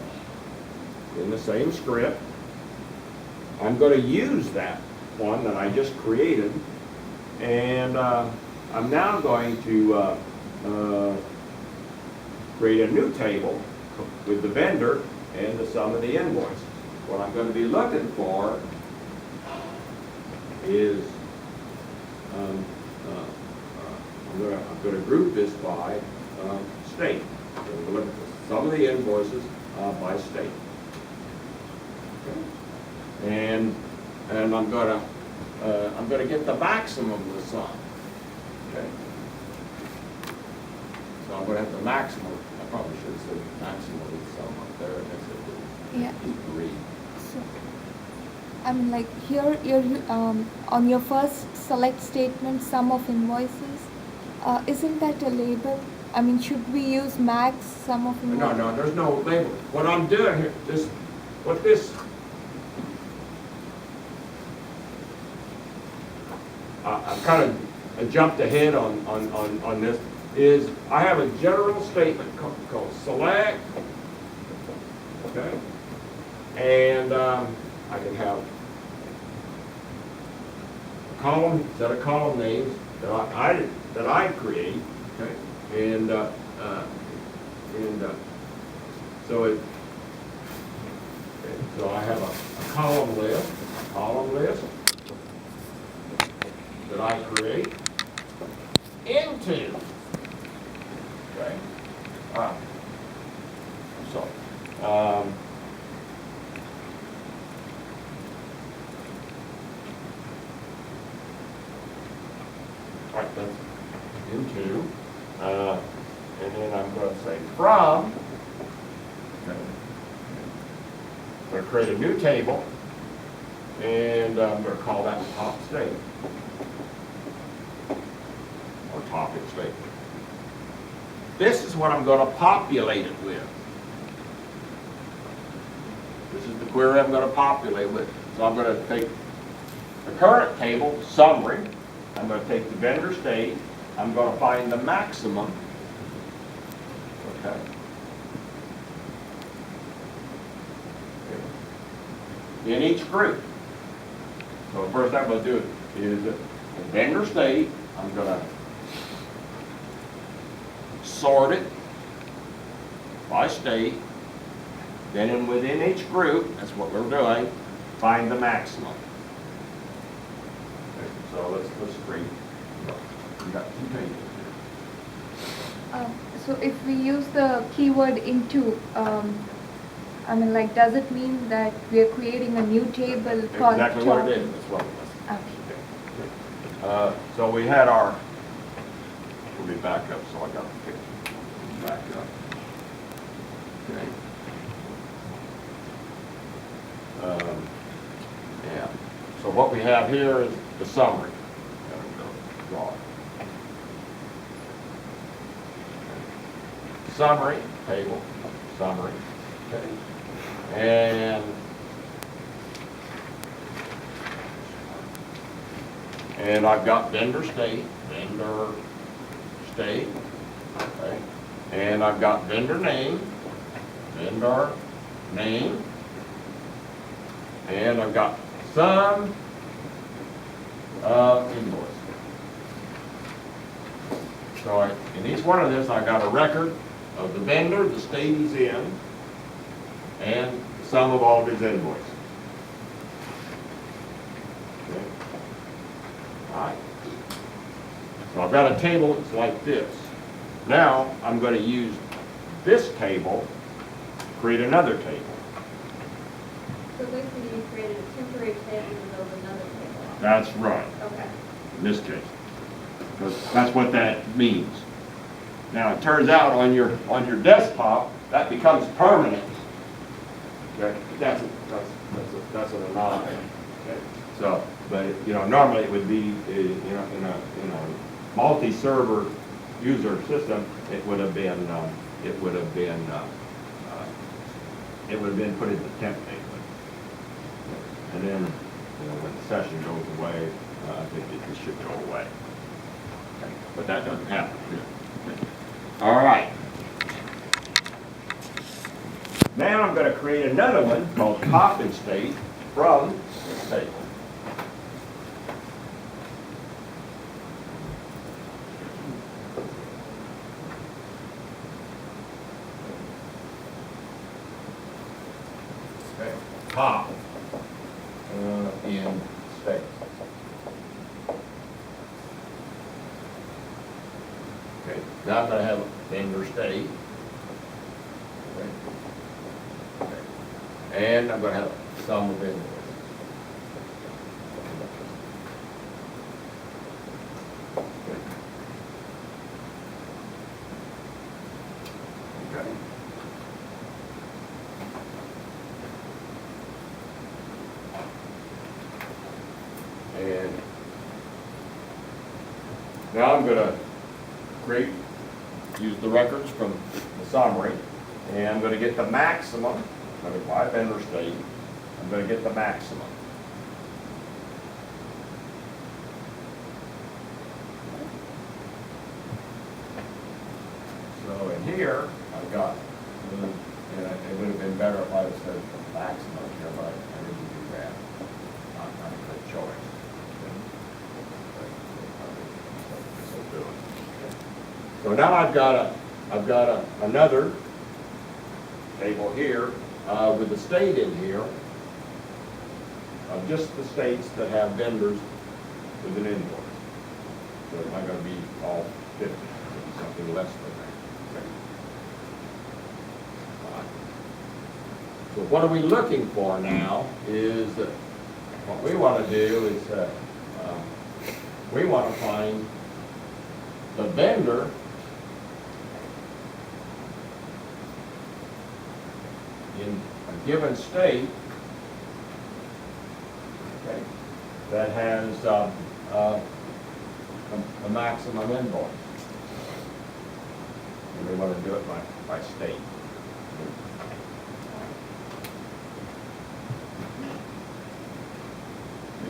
in the same script. I'm going to use that one that I just created, and I'm now going to create a new table with the vendor and the sum of the invoices. What I'm going to be looking for is, I'm going to group this by state. So we're going to look at the sum of the invoices by state. Okay. And I'm going to get the maximum of the sum. Okay. So I'm going to have the maximum. I probably should have said maximum of the sum up there. Yeah. Read. So, I mean, like here, you're on your first select statement, sum of invoices. Isn't that a label? I mean, should we use max sum of invoices? No, there's no label. What I'm doing here, I've kind of jumped ahead on this, is I have a general statement called select, okay? And I can have a column, set of column names that I create, okay? And so it, okay, so I have a column list that I create into, okay? So, right, that's into, and then I'm going to say from, okay. I'm going to create a new table, and I'm going to call that top state, or topic state. This is what I'm going to populate it with. This is the query I'm going to populate with. So I'm going to take the current table, summary. I'm going to take the vendor state. I'm going to find the maximum. Okay. In each group. So the first I'm going to do is the vendor state. I'm going to sort it by state. Then within each group, that's what we're doing, find the maximum. Okay, so let's read. We got 2 pages here. So if we use the keyword into, I mean, like, does it mean that we are creating a new table called Exactly what it is. That's what it is. Okay. So we had our, let me back up so I got the picture. Back up. Okay. Yeah. So what we have here is the summary. Draw it. Summary table. Summary. Okay. And I've got vendor state. Okay. And I've got vendor name, and I've got sum of invoice. So in each one of this, I got a record of the vendor, the state he's in, and the sum of all of his invoices. Okay. All right. So I've got a table that's like this. Now, I'm gonna use this table, create another table. So basically you created a temporary table to build another table. That's right, Okay. in this case. Because that's what that means. Now, it turns out on your desktop, that becomes permanent. Okay, that's an anomaly. Okay, so, but, you know, normally it would be, you know, in a multi-server user system, it would have been put into temp table. And then, you know, when the session goes away, I think it should go away. Okay, but that doesn't happen here. Okay. All right. Now I'm going to create another one called copy state from this table. Okay, pop in state. Okay, now I'm going to have vendor state. Okay. Okay. And I'm going to have sum of invoices. Okay. And now I'm going to use the records from the summary, and I'm going to get the maximum. I'm going to apply vendor state. I'm going to get the maximum. So in here, I've got, and it would have been better if I had said maximum here, but I didn't do that. Not a good choice. So now I've got another table here with the state in here of just the states that have vendors with an invoice. So it's not going to be all 50, it'll be something less than that. Okay. All right. So what are we looking for now is that what we want to do is we want to find the vendor in a given state, okay, that has a maximum invoice. And we want to do it by state.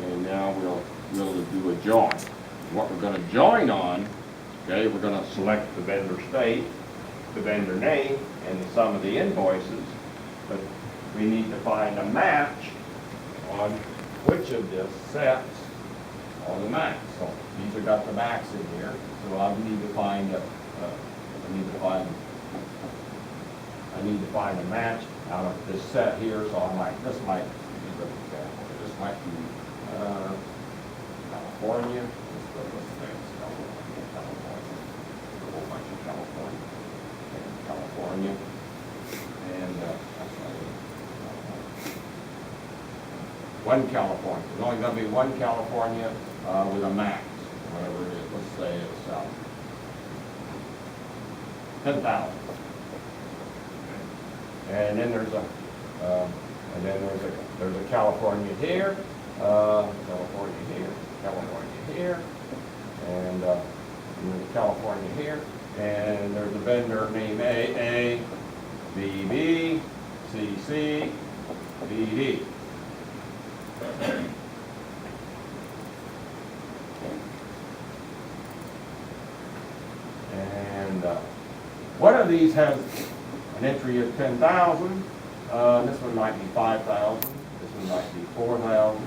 And now we'll do a join. What we're going to join on, okay, we're going to select the vendor state, the vendor name, and the sum of the invoices. But we need to find a match on which of the sets are the max. So these have got the max in here. So I need to find a match out of this set here. So this might be a good example. This might be California. Let's say it's California. A whole bunch of California. California. And one California. There's only going to be one California with a max, whatever it is. Let's say it's 10,000. And then there's a California here, California here, California here, and there's California here, and there's a vendor named AA, BB, CC, BD. And one of these has an entry of 10,000. This one might be 5,000. This one might be 4,000.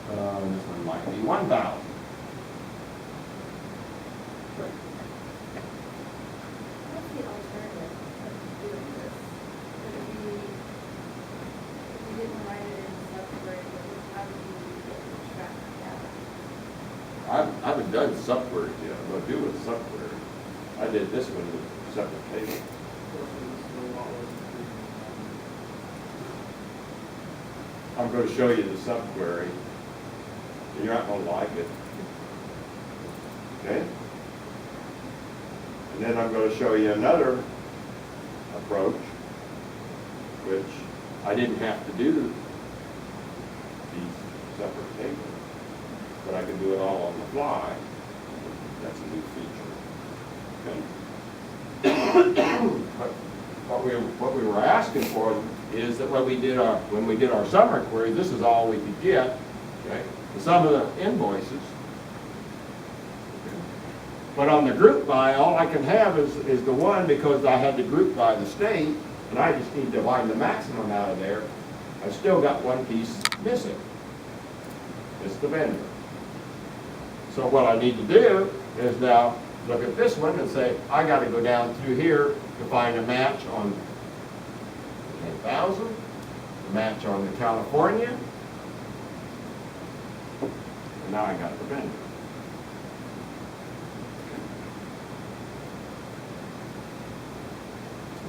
This one might be 1,000. What's the alternative of doing this? If you didn't write it in subquery, how would you extract that data? I haven't done subquery yet. I'm going to do a subquery. I did this one with a separate table. I'm going to show you the subquery, and you're not going to like it. Okay? And then I'm going to show you another approach, which I didn't have to do these separate tables, but I can do it all on the fly. That's a new feature. Okay? But what we were asking for is that when we did our summer query, this is all we could get. Okay? The sum of the invoices. But on the group by, all I can have is the one, because I had the group by the state, and I just need to find the maximum out of there. I've still got one piece missing. It's the vendor. So what I need to do is now look at this one and say, I got to go down through here to find a match on 10,000, a match on the California, and now I got the vendor.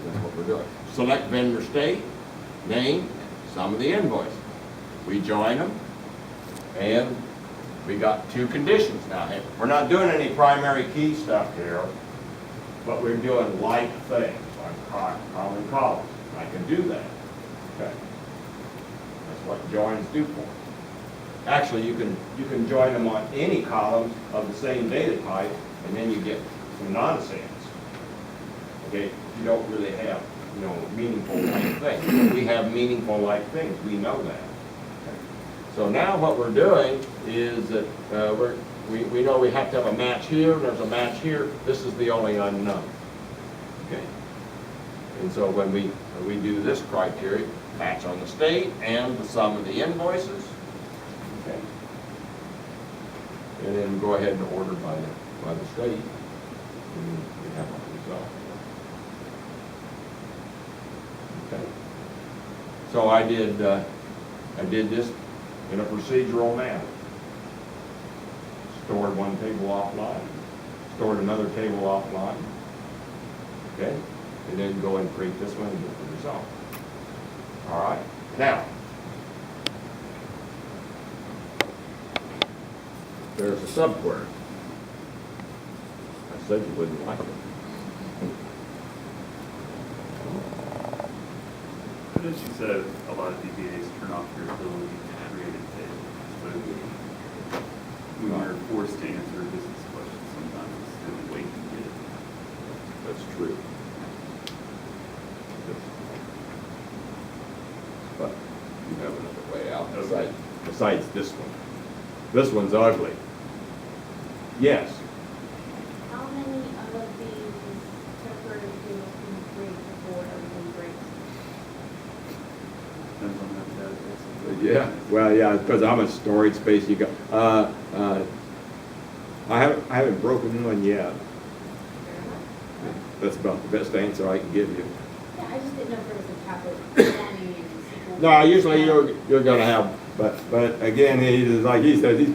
That's what we're doing. Select vendor state, name, sum of the invoice. We join them, and we got two conditions now. Hey, we're not doing any primary key stuff here, but we're doing like things, like common columns. I can do that. Okay. That's what joins do for. Actually, you can join them on any columns of the same data type, and then you get some nonsense. Okay, you don't really have, meaningful like things. We have meaningful like things. We know that. Okay. So now what we're doing is that we know we have to have a match here. There's a match here. This is the only unknown. Okay. And so when we do this criteria, match on the state and the sum of the invoices. Okay. And then go ahead and order by the state. And we have our result. Okay. So I did this in a procedural manner. Stored one table offline, stored another table offline. Okay, and then go and create this one and get the result. All right. Now, there's a subquery. I said you wouldn't like it. But as you said, a lot of DBAs turn off your ability to create a table. So when you're forced to answer a business question, sometimes it's the only way you can get it. That's true. But you have another way out besides this one. This one's ugly. Yes. How many of these temporary tables can you create before everything breaks? Depends on that database. Yeah, well, yeah, because how much storage space you got. I haven't broken one yet. Fair enough. That's about the best answer I can give you. Yeah, I just didn't know if there was a tablet plumbing and SQL. No, usually you're going to have, but again, like he says, he's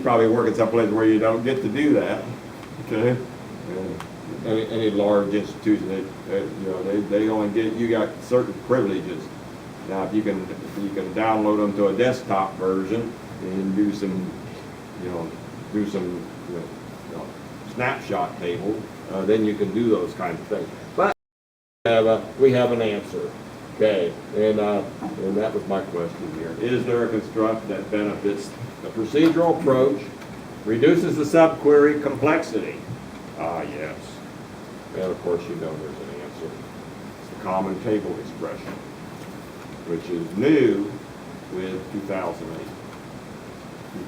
probably working someplace where you don't get to do that. Okay. Any large institution, they only get, you got certain privileges. Now, if you can download them to a desktop version and do some snapshot table, then you can do those kinds of things. But we have an answer. Okay, and that was my question here. Is there a construct that benefits the procedural approach, reduces the subquery complexity? Ah, yes. And of course, there's an answer. It's the common table expression, which is new with 2008,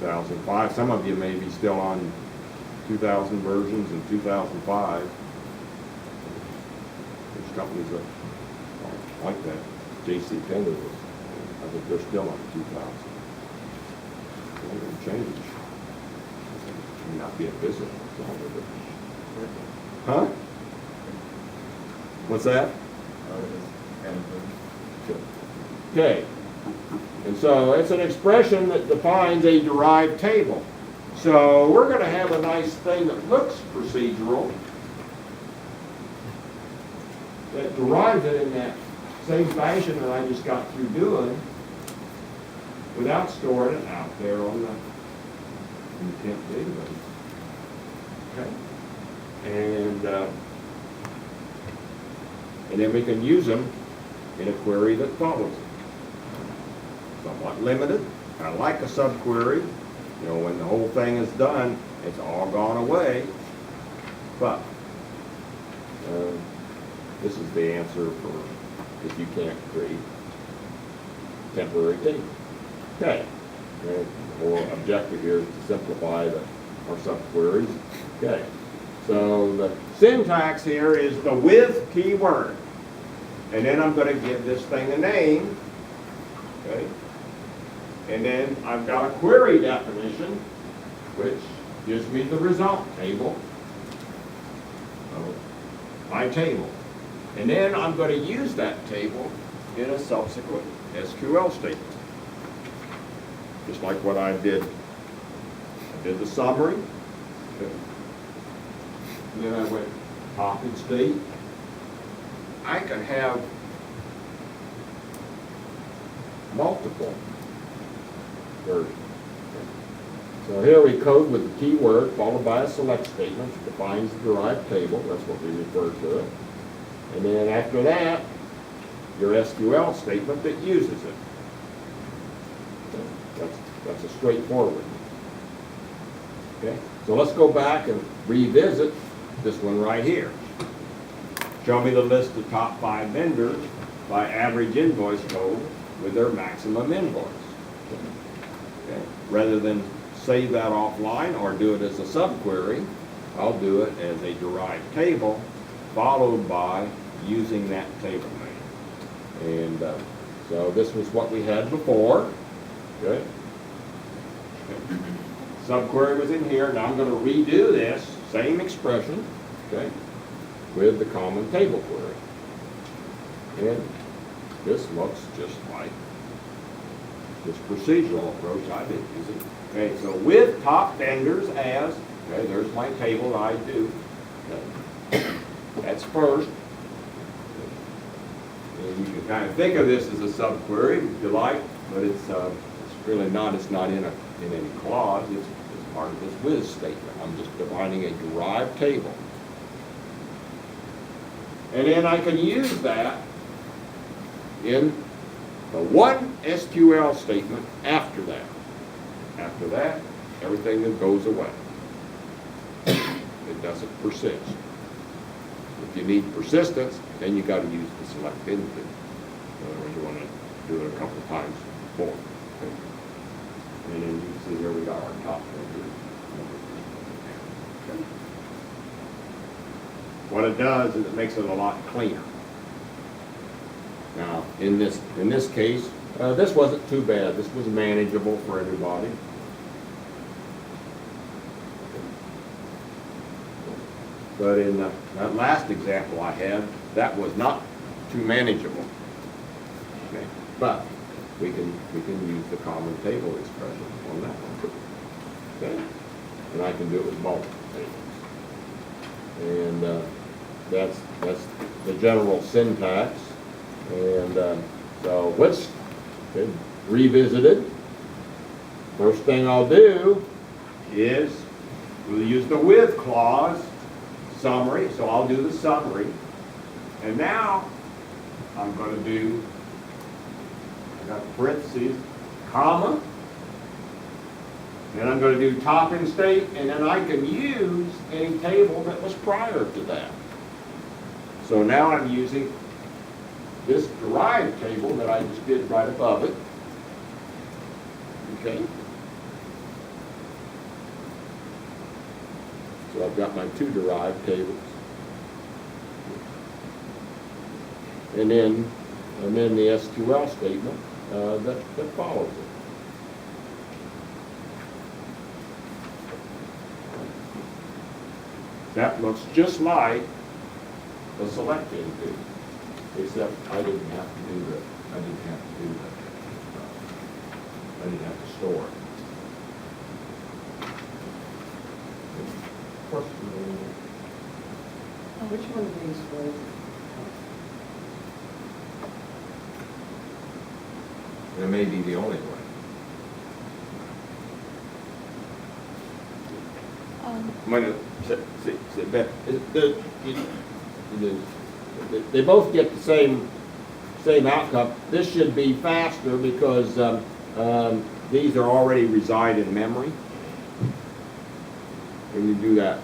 2005. Some of you may be still on 2000 versions and 2005. Which companies are like that? J.C. Penney was, I think they're still on 2000. It didn't change. It may not be invisible. Huh? What's that? Okay, and so it's an expression that defines a derived table. So we're going to have a nice thing that looks procedural, that derives it in that same fashion that I just got through doing without storing it out there on the intent database. Okay? And then we can use them in a query that follows it. Somewhat limited. I like a subquery. You know, when the whole thing is done, it's all gone away. But this is the answer for if you can't create temporary tables. Okay. The whole objective here is to simplify our subqueries. Okay. So the syntax here is the with keyword. And then I'm going to give this thing a name. Okay. And then I've got a query definition, which gives me the result table of my table. And then I'm going to use that table in a subsequent SQL statement. Just like what I did. I did the summary. Okay. And then I went top and state. I can have multiple versions. So here we code with the keyword followed by a select statement that defines the derived table. That's what we refer to it. And then after that, your SQL statement that uses it. That's a straightforward. Okay, so let's go back and revisit this one right here. Show me the list of top 5 vendors by average invoice code with their maximum invoice. Okay. Rather than save that offline or do it as a subquery, I'll do it as a derived table followed by using that table name. And so this was what we had before. Good. Okay. Subquery was in here. Now I'm going to redo this same expression, okay, with the common table query. And this looks just like this procedural approach I've been using. Okay, so with top vendors as, okay, there's my table that I do. Okay. That's first. And you can kind of think of this as a subquery if you like, but it's really not. It's not in any clause. It's part of this with statement. I'm just defining a derived table. And then I can use that in the one SQL statement after that. After that, everything that goes away. It doesn't persist. If you need persistence, then you got to use the select into. You want to do it a couple of times more. Okay. And then you can see here we got our top vendor. Okay. What it does is it makes it a lot cleaner. Now, in this case, this wasn't too bad. This was manageable for everybody. But in that last example I had, that was not too manageable. Okay. But we can use the common table expression on that one. Okay. And I can do it with multiple tables. And that's the general syntax. And so let's revisit it. First thing I'll do is we'll use the with clause summary. So I'll do the summary. And now I'm going to do, I got parentheses, comma. Then I'm going to do top and state, and then I can use any table that was prior to that. So now I'm using this derived table that I just did right above it. Okay. So I've got my 2 derived tables. And then the SQL statement that follows it. That looks just like the select into, except I didn't have to do that. I didn't have to do that. I didn't have to store it. Which one of these was? And it may be the only way. They both get the same outcome. This should be faster because these are already reside in memory. When you do that,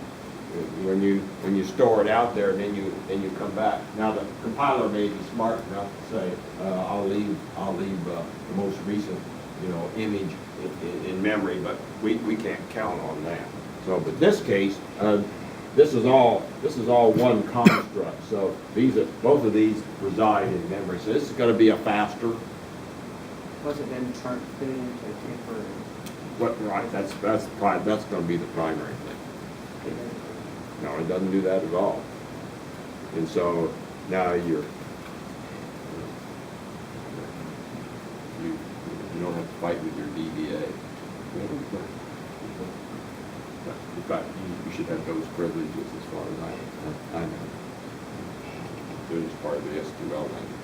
when you store it out there, and then you come back. Now the compiler may be smart enough to say, I'll leave the most recent, image in memory, but we can't count on that. So, but this case, this is all one construct. So both of these reside in memory. So this is going to be a faster. Was it then turned fit into temporary? Right? That's going to be the primary thing. No, it doesn't do that at all. And so now you don't have to fight with your DBA. In fact, you should have those privileges as far as I know. They're just part of the SQL language.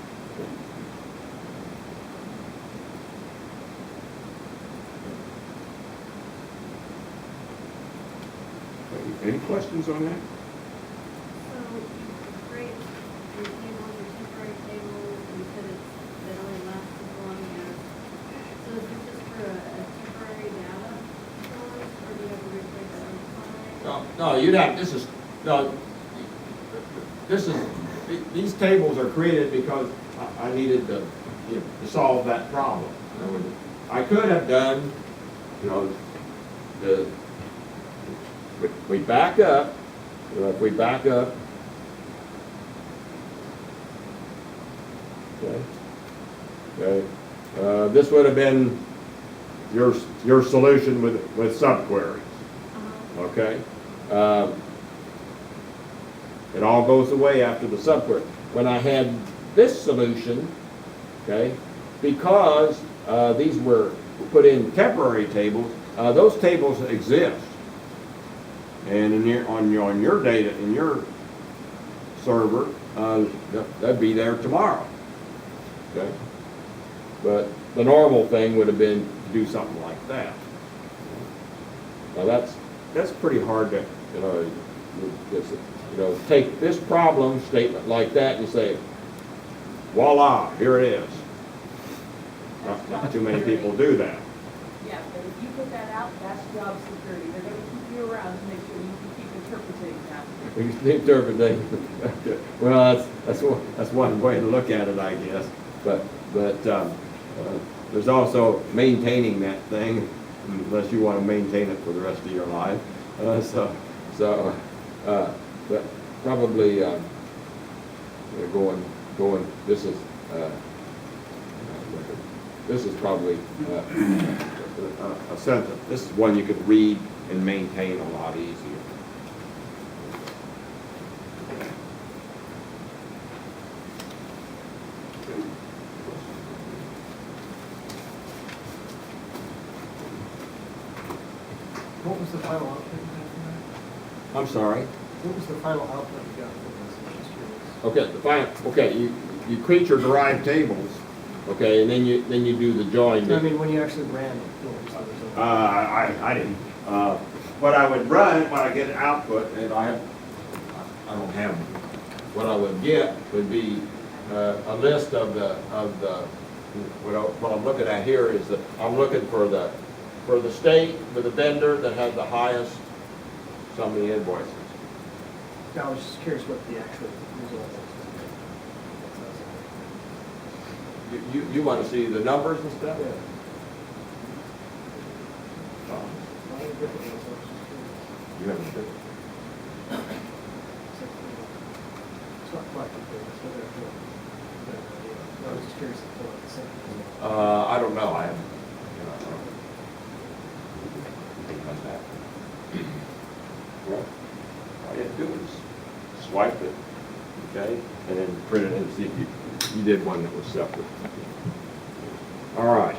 Any questions on that? So you create your tables, your temporary tables, and you said that only lasts as long as, so is this just for a temporary data source, or do you have to replace it on the fly? These tables are created because I needed to solve that problem. I could have done, we back up, if we back up, okay, this would have been your solution with subqueries, okay? It all goes away after the subquery. When I had this solution, okay, because these were put in temporary tables, those tables exist. And on your data, in your server, that'd be there tomorrow. Okay? But the normal thing would have been to do something like that. Now that's pretty hard to, take this problem statement like that and say, voila, here it is. Not too many people do that. Yeah, but if you put that out, that's job security. They're gonna keep you around to make sure you can keep interpreting that. Interpretation. Well, that's one way to look at it, I guess. But there's also maintaining that thing, unless you want to maintain it for the rest of your life. But probably going. This is probably a sentence. This is one you could read and maintain a lot easier. What was the final output you got from that? I'm sorry. What was the final output you got from this? I'm just curious. Okay, you create your derived tables, okay, and then you do the join. I mean, when you actually ran it, what was the result? I didn't. What I would run when I get an output, and I don't have them. What I would get would be a list of the what I'm looking at here is that I'm looking for the state with the vendor that has the highest sum of the invoices. I was just curious what the actual result was. You want to see the numbers and stuff? Yeah. Why are different results? You haven't been. It's not quite different, it's not very good. I was just curious if it's the same. I don't know. I haven't. Well, all you have to do is swipe it, okay, and then print it and see if you did one that was separate. All right.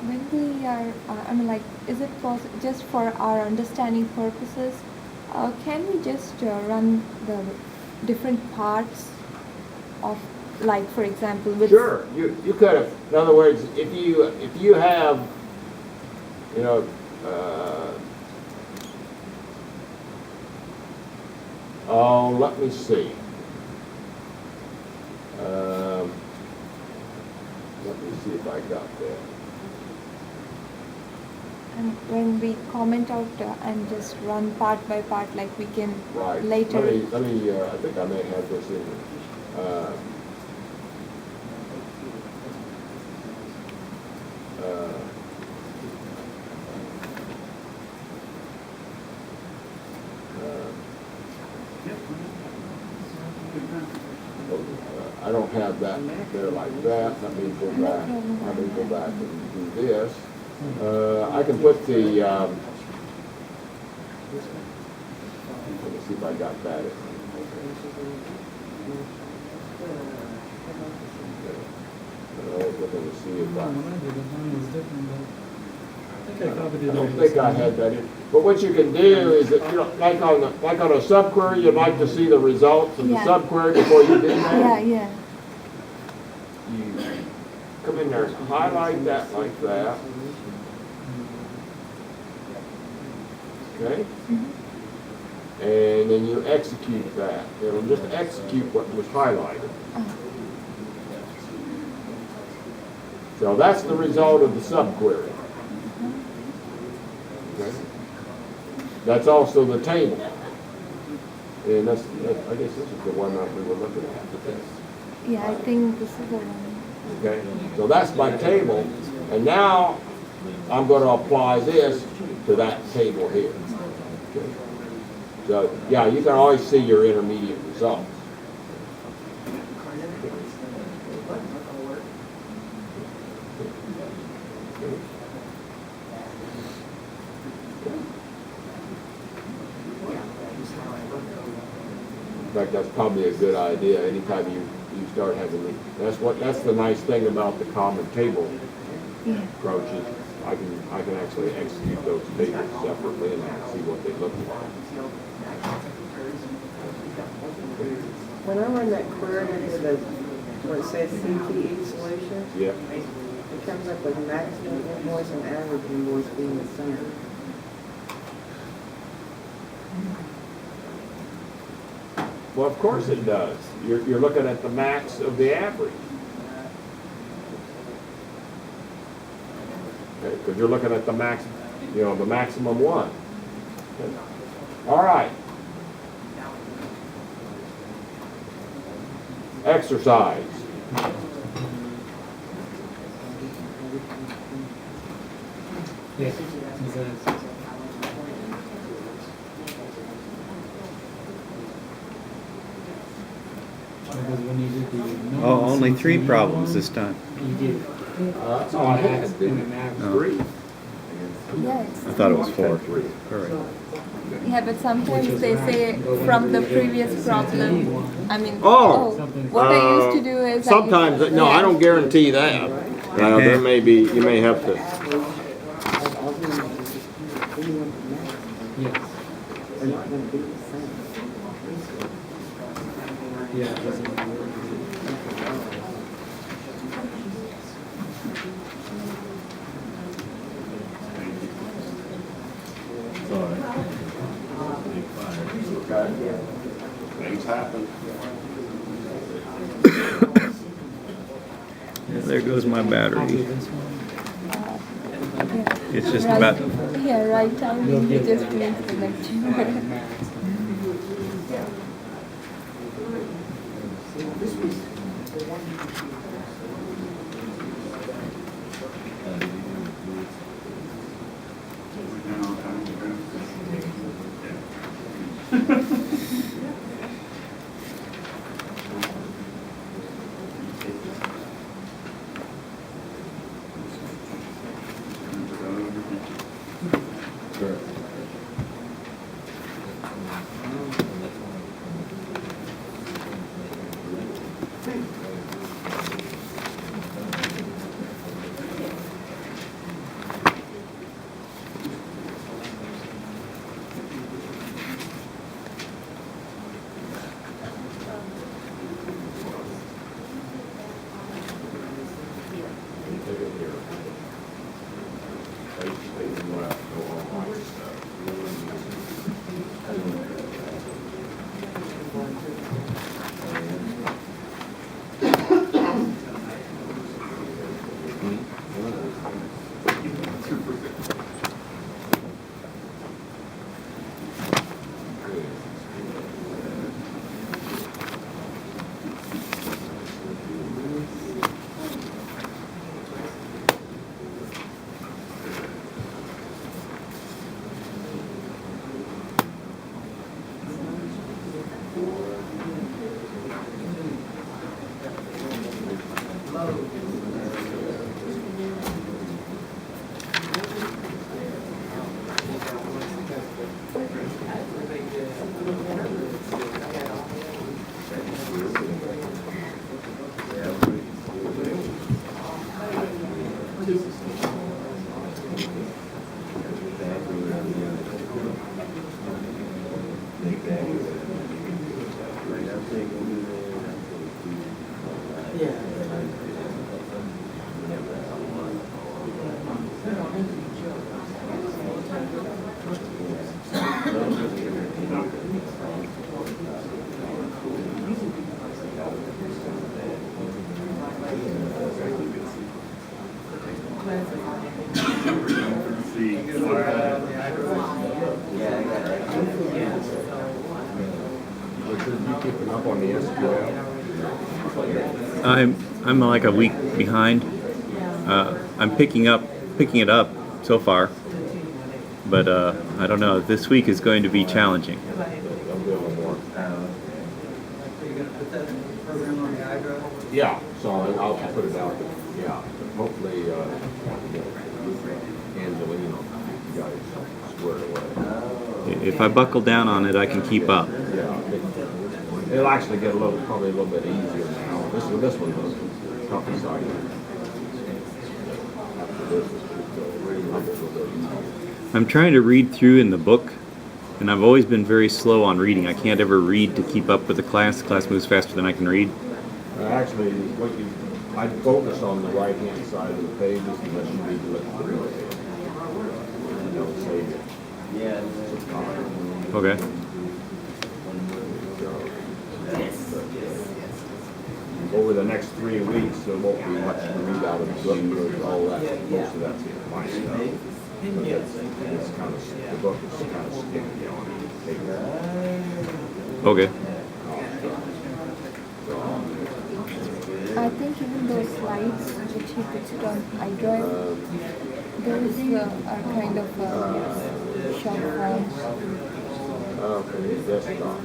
When we are, is it possible, just for our understanding purposes, Can we just run the different parts of, like, for example, with... Sure, you could have, in other words, if you have, you know, oh, let me see. Let me see if I got that. And when we comment out and just run part by part, like we can Right. later... Let me, I think I may have this in I don't have that there like that. Let me go back. Let me go back and do this. I can put the, let me see if I got that. I was looking to see if I don't think I had that in. But what you can do is that, you know, like on a subquery, you'd like to see the results of the Yeah. subquery before you do that. Yeah. You come in there and highlight that like that. Okay? And then you execute that. It'll just execute what was highlighted. So that's the result of the subquery. Okay? That's also the table. And I guess this is the one that we were looking at. Yeah, I think this is the one. Okay? So that's my table. And now I'm going to apply this to that table here. Okay? So, yeah, you can always see your intermediate results. In fact, that's probably a good idea. Anytime you start having that's the nice thing about the common table approach is I can actually execute those tables separately and see what they look like. When I run that query into the, where it says CTE solution, Yeah. it comes up with maximum invoice and average invoice being the same. Well, of course it does. You're looking at the max of the average. Okay, because you're looking at the max, you know, the maximum one. Okay. All right. Exercise. Yes. Because when you did the number Oh, only 3 CTE problems one, this time. You did. That's all I had. And an average. Oh. 3. Yeah, it's... I thought it was 4. All right. Yeah, but sometimes they say from the previous problem. I mean, Oh. what I used to do is... Sometimes, no, I don't guarantee that. Now, there may be, you may have to. Yes. They're not gonna be the same. Yeah. it doesn't work. Things happen. There goes my Copy battery. this one. It's just right, about... Yeah, right time we just finished the lecture. I'm like a week behind. I'm picking it up so far, but I don't know. This week is going to be challenging. Are you gonna put that program on the iDrive? Yeah, so I'll put it out, yeah, hopefully, Angelina, you guys squared away. If I buckle down on it, I can keep up. Yeah, it'll actually get probably a little bit easier now. This one's the tougher side. After this, it's really a little bit easier. I'm trying to read through in the book, and I've always been very slow on reading. I can't ever read to keep up with the class. The class moves faster than I can read. Actually, I'd focus on the right-hand side of the pages unless you need to look through it. Don't save it. Okay. Over the next 3 weeks, there won't be much to read out of the book, because all that, most of that's my stuff. But it's kind of, the book is kind of skinny on it. Okay. I think even those slides which he puts it on iDrive, those are kind of short forms. Okay, desktop.